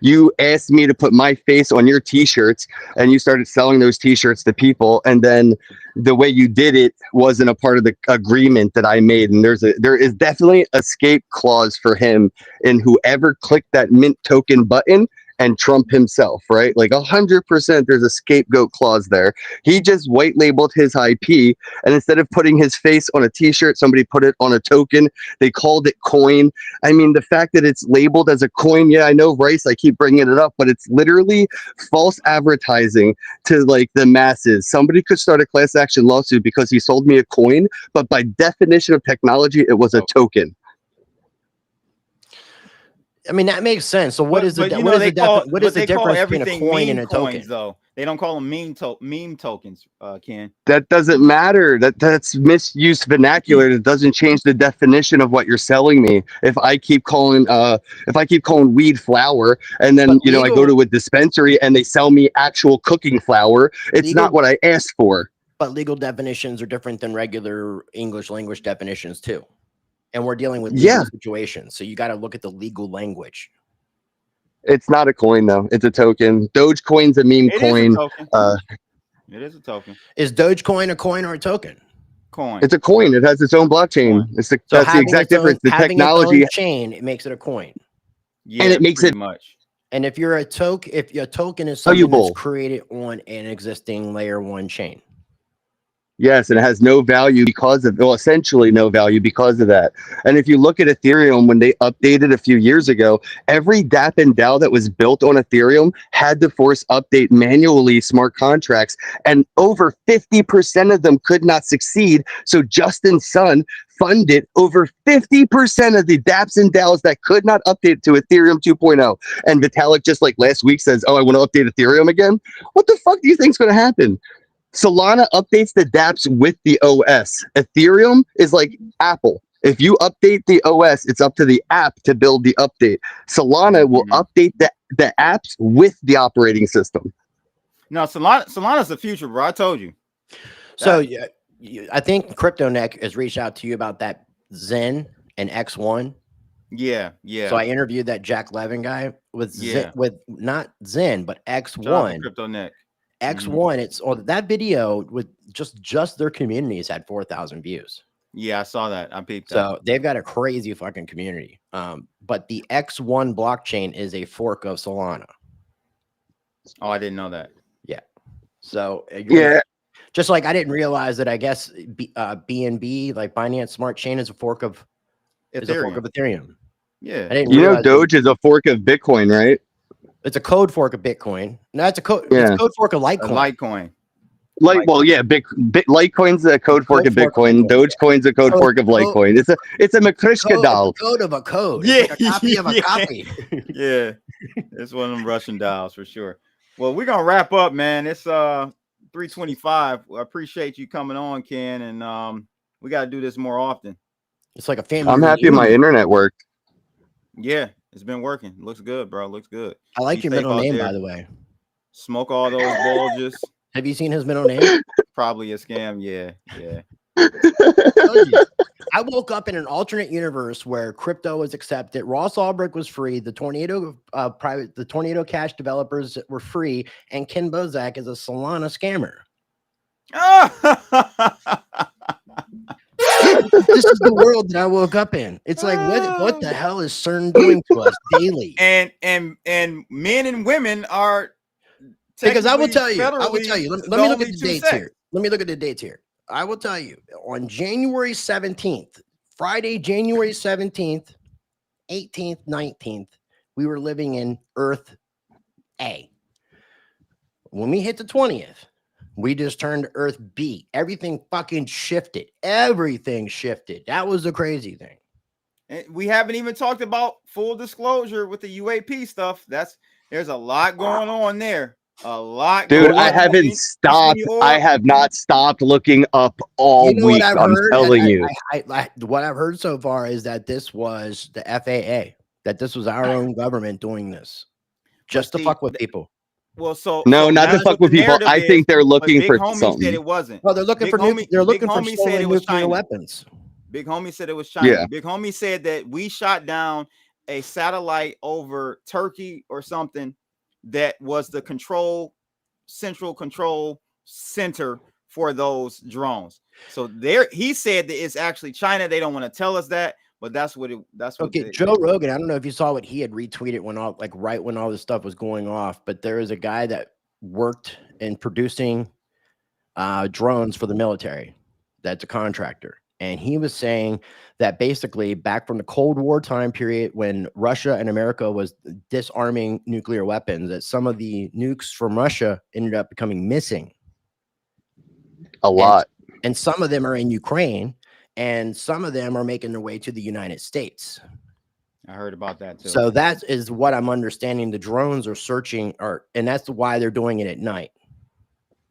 you asked me to put my face on your t-shirts and you started selling those t-shirts to people, and then the way you did it wasn't a part of the agreement that I made. And there is definitely a escape clause for him and whoever clicked that mint token button and Trump himself, right? 100% there's a scapegoat clause there. He just white labeled his IP, and instead of putting his face on a t-shirt, somebody put it on a token. They called it coin. I mean, the fact that it's labeled as a coin, yeah, I know, Rice, I keep bringing it up, but it's literally false advertising to the masses. Somebody could start a class action lawsuit because he sold me a coin, but by definition of technology, it was a token. I mean, that makes sense. So what is the difference between a coin and a token? Though they don't call them meme tokens, Ken. That doesn't matter. That's misused vernacular. It doesn't change the definition of what you're selling me. If I keep calling weed flour, and then I go to a dispensary and they sell me actual cooking flour, it's not what I asked for. But legal definitions are different than regular English language definitions too. And we're dealing with legal situations. So you got to look at the legal language. It's not a coin, though. It's a token. Dogecoin's a meme coin. It is a token. Is Dogecoin a coin or a token? Coin. It's a coin. It has its own blockchain. That's the exact difference. The technology chain, it makes it a coin. Yeah, and it makes it much. And if a token is something that's created on an existing layer 1 chain. Yes, and it has no value essentially no value because of that. And if you look at Ethereum, when they updated a few years ago, every dApp and DAO that was built on Ethereum had to force update manually smart contracts, and over 50% of them could not succeed. So Justin Sun funded over 50% of the dApps and DAOs that could not update to Ethereum 2.0. And Vitalik just last week says, "Oh, I want to update Ethereum again." What the fuck do you think is going to happen? Solana updates the dApps with the OS. Ethereum is like Apple. If you update the OS, it's up to the app to build the update. Solana will update the apps with the operating system. No, Solana's the future, bro. I told you. So I think CryptoNeck has reached out to you about that Zen and X1. Yeah. So I interviewed that Jack Levin guy with not Zen, but X1. CryptoNeck. X1, it's that video with just their communities had 4,000 views. Yeah, I saw that. I peeped. So they've got a crazy fucking community. But the X1 blockchain is a fork of Solana. Oh, I didn't know that. Yeah. So just like I didn't realize that. I guess BNB, like Binance Smart Chain, is a fork of Ethereum. Yeah. I didn't Doge is a fork of Bitcoin, right? It's a code fork of Bitcoin. No, it's a code. Yeah. It's a code fork of Litecoin. Litecoin's a code fork of Bitcoin. Dogecoin's a code fork of Litecoin. It's a Matryoshka doll. Code of a code. Yeah, it's a copy of a copy. Yeah, it's one of them Russian dolls for sure. Well, we're gonna wrap up, man. It's 3:25. I appreciate you coming on, Ken, and we got to do this more often. It's like a family. I'm happy my internet worked. Yeah. It's been working. Looks good, bro. Looks good. I like your middle name, by the way. Smoke all those bulges. Have you seen his middle name? Probably a scam. Yeah. I woke up in an alternate universe where crypto was accepted. Ross Ulbricht was free. The Tornado Cash developers were free, and Ken Bozak is a Solana scammer. This is the world that I woke up in. It's like what the hell is CERN doing to us daily? And men and women are Because I will tell you, federally, let me look at the two dates sex. here. Let me look at the dates here. I will tell you, on January 17th, Friday, January 17th, 18th, 19th, we were living in Earth A. When we hit the 20th, we just turned to Earth B. Everything fucking shifted. Everything shifted. That was the crazy thing. And we haven't even talked about full disclosure with the UAP stuff. There's a lot going on there. A lot. Dude, going I on haven't stopped. I have not stopped looking up all week. I'm telling you. What I've heard so far is that this was the FAA, that this was our own government doing this just to fuck with people. Well, so no, not to fuck with people. I think they're looking for homie something. said it wasn't. Well, they're looking for stolen nuclear weapons. Big homie said it was China. Yeah. Big homie said that we shot down a satellite over Turkey or something that was the central control center for those drones. So he said that it's actually China. They don't want to tell us that, but that's what Joe Rogan, I don't know if you saw what he had retweeted right when all this stuff was going off, but there is a guy that worked in producing drones for the military. That's a contractor. And he was saying that basically back from the Cold War time period when Russia and America was disarming nuclear weapons, that some of the nukes from Russia ended up becoming missing. A lot. And some of them are in Ukraine, and some of them are making their way to the United States. I heard about that too. So that is what I'm understanding. The drones are searching, and that's why they're doing it at night.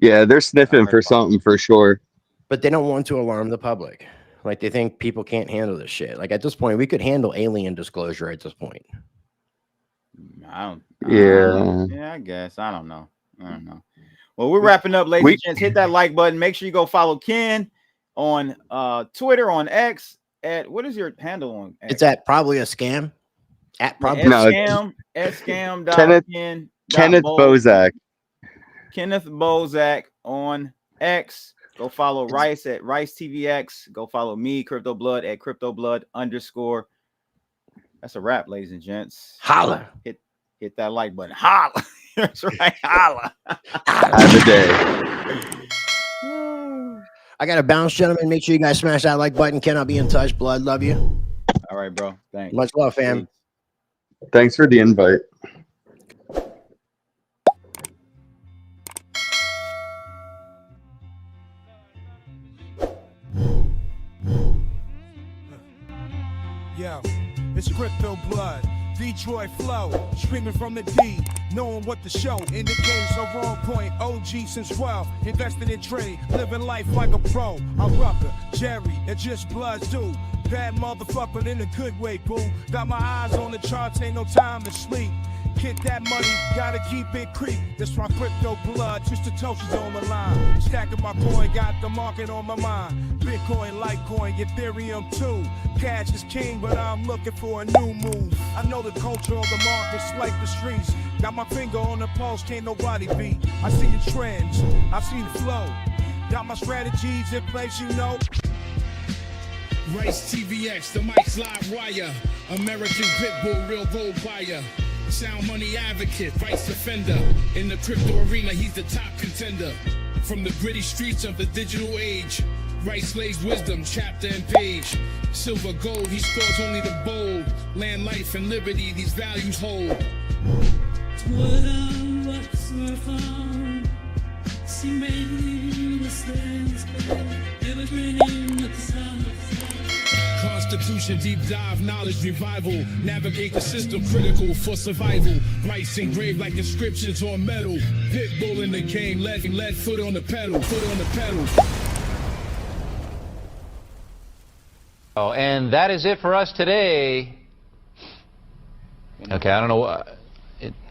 Yeah, they're sniffing for something for sure. But they don't want to alarm the public. Like, they think people can't handle this shit. Like, at this point, we could handle alien disclosure at this point. Yeah, I guess. I don't know. Well, we're wrapping up, ladies and gents. Hit that like button. Make sure you go follow Ken on Twitter, on X. What is your handle on X? It's at probably a scam. At probably scam. Kenneth Bozak. Kenneth Bozak on X. Go follow Rice at Rice TVX. Go follow me, Crypto Blood, at Crypto Blood _. That's a wrap, ladies and gents. Holla. Hit that like button. Holla. That's right. Holla. Have a day. I got to bounce, gentlemen. Make sure you guys smash that like button. Ken, I'll be in touch. Blood, love you. All right, bro. Thanks. Much love, fam. Thanks for the invite. Yo, it's Crypto Blood, Detroit flow, streaming from the D, knowing what to show. Indicators are wrong point, OG since 12, invested in trade, living life like a pro. I'm Rucker, Jerry, and just Bloods do. Bad motherfucker, but in a good way, boo. Got my eyes on the charts, ain't no time to sleep. Get that money, gotta keep it creep. That's why Crypto Blood, just the toast is on the line. Stacking my coin, got the market on my mind. Bitcoin, Litecoin, Ethereum too. Cash is king, but I'm looking for a new move. I know the culture of the markets like the streets. Got my finger on the pulse, can't nobody beat. I see the trends, I see the flow. Got my strategies in place, you know. Rice TVX, the mic's live wire. American Pitbull, real gold buyer. Sound money advocate, vice defender. In the crypto arena, he's the top contender. From the gritty streets of the digital age, Rice lays wisdom, chapter and page. Silver, gold, he scores only the bold. Land, life, and liberty, these values hold. Constitution, deep dive, knowledge revival. Navigate the system, critical for survival. Rice engraved like inscriptions on metal. Pitbull in the game, lead foot on the pedal, Oh, and that is it for us today. Okay, I don't know.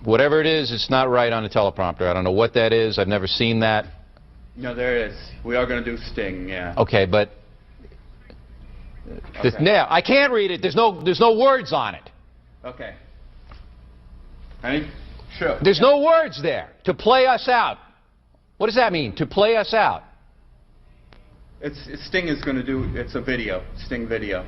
Whatever it is, it's not right on the teleprompter. I don't know what that is. I've never seen that. No, there it is. We are going to do Sting, yeah. Okay, but now I can't read it. There's no words on it. Okay. Honey? Sure. There's no words there. To play us out. What does that mean? To play us out. Sting is going to do. It's a video. Sting video.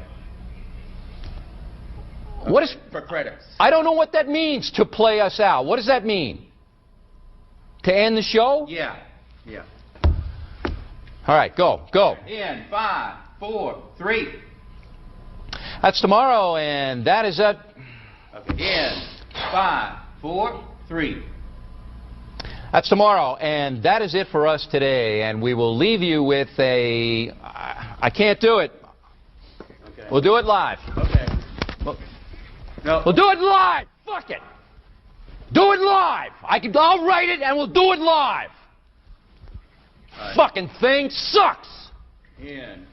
What is for credits? I don't know what that means. To play us out. What does that mean? To end the show? Yeah. Yeah. All right, go. In 5, 4, 3. That's tomorrow, and that is it. Okay. In 5, 4, 3. That's tomorrow, and that is it for us today. And we will leave you with a... I can't do it. Okay. We'll do it live. Okay. No. We'll do it live. Fuck it. Do it live. I'll write it, and we'll do it live. Right. Fucking thing sucks. In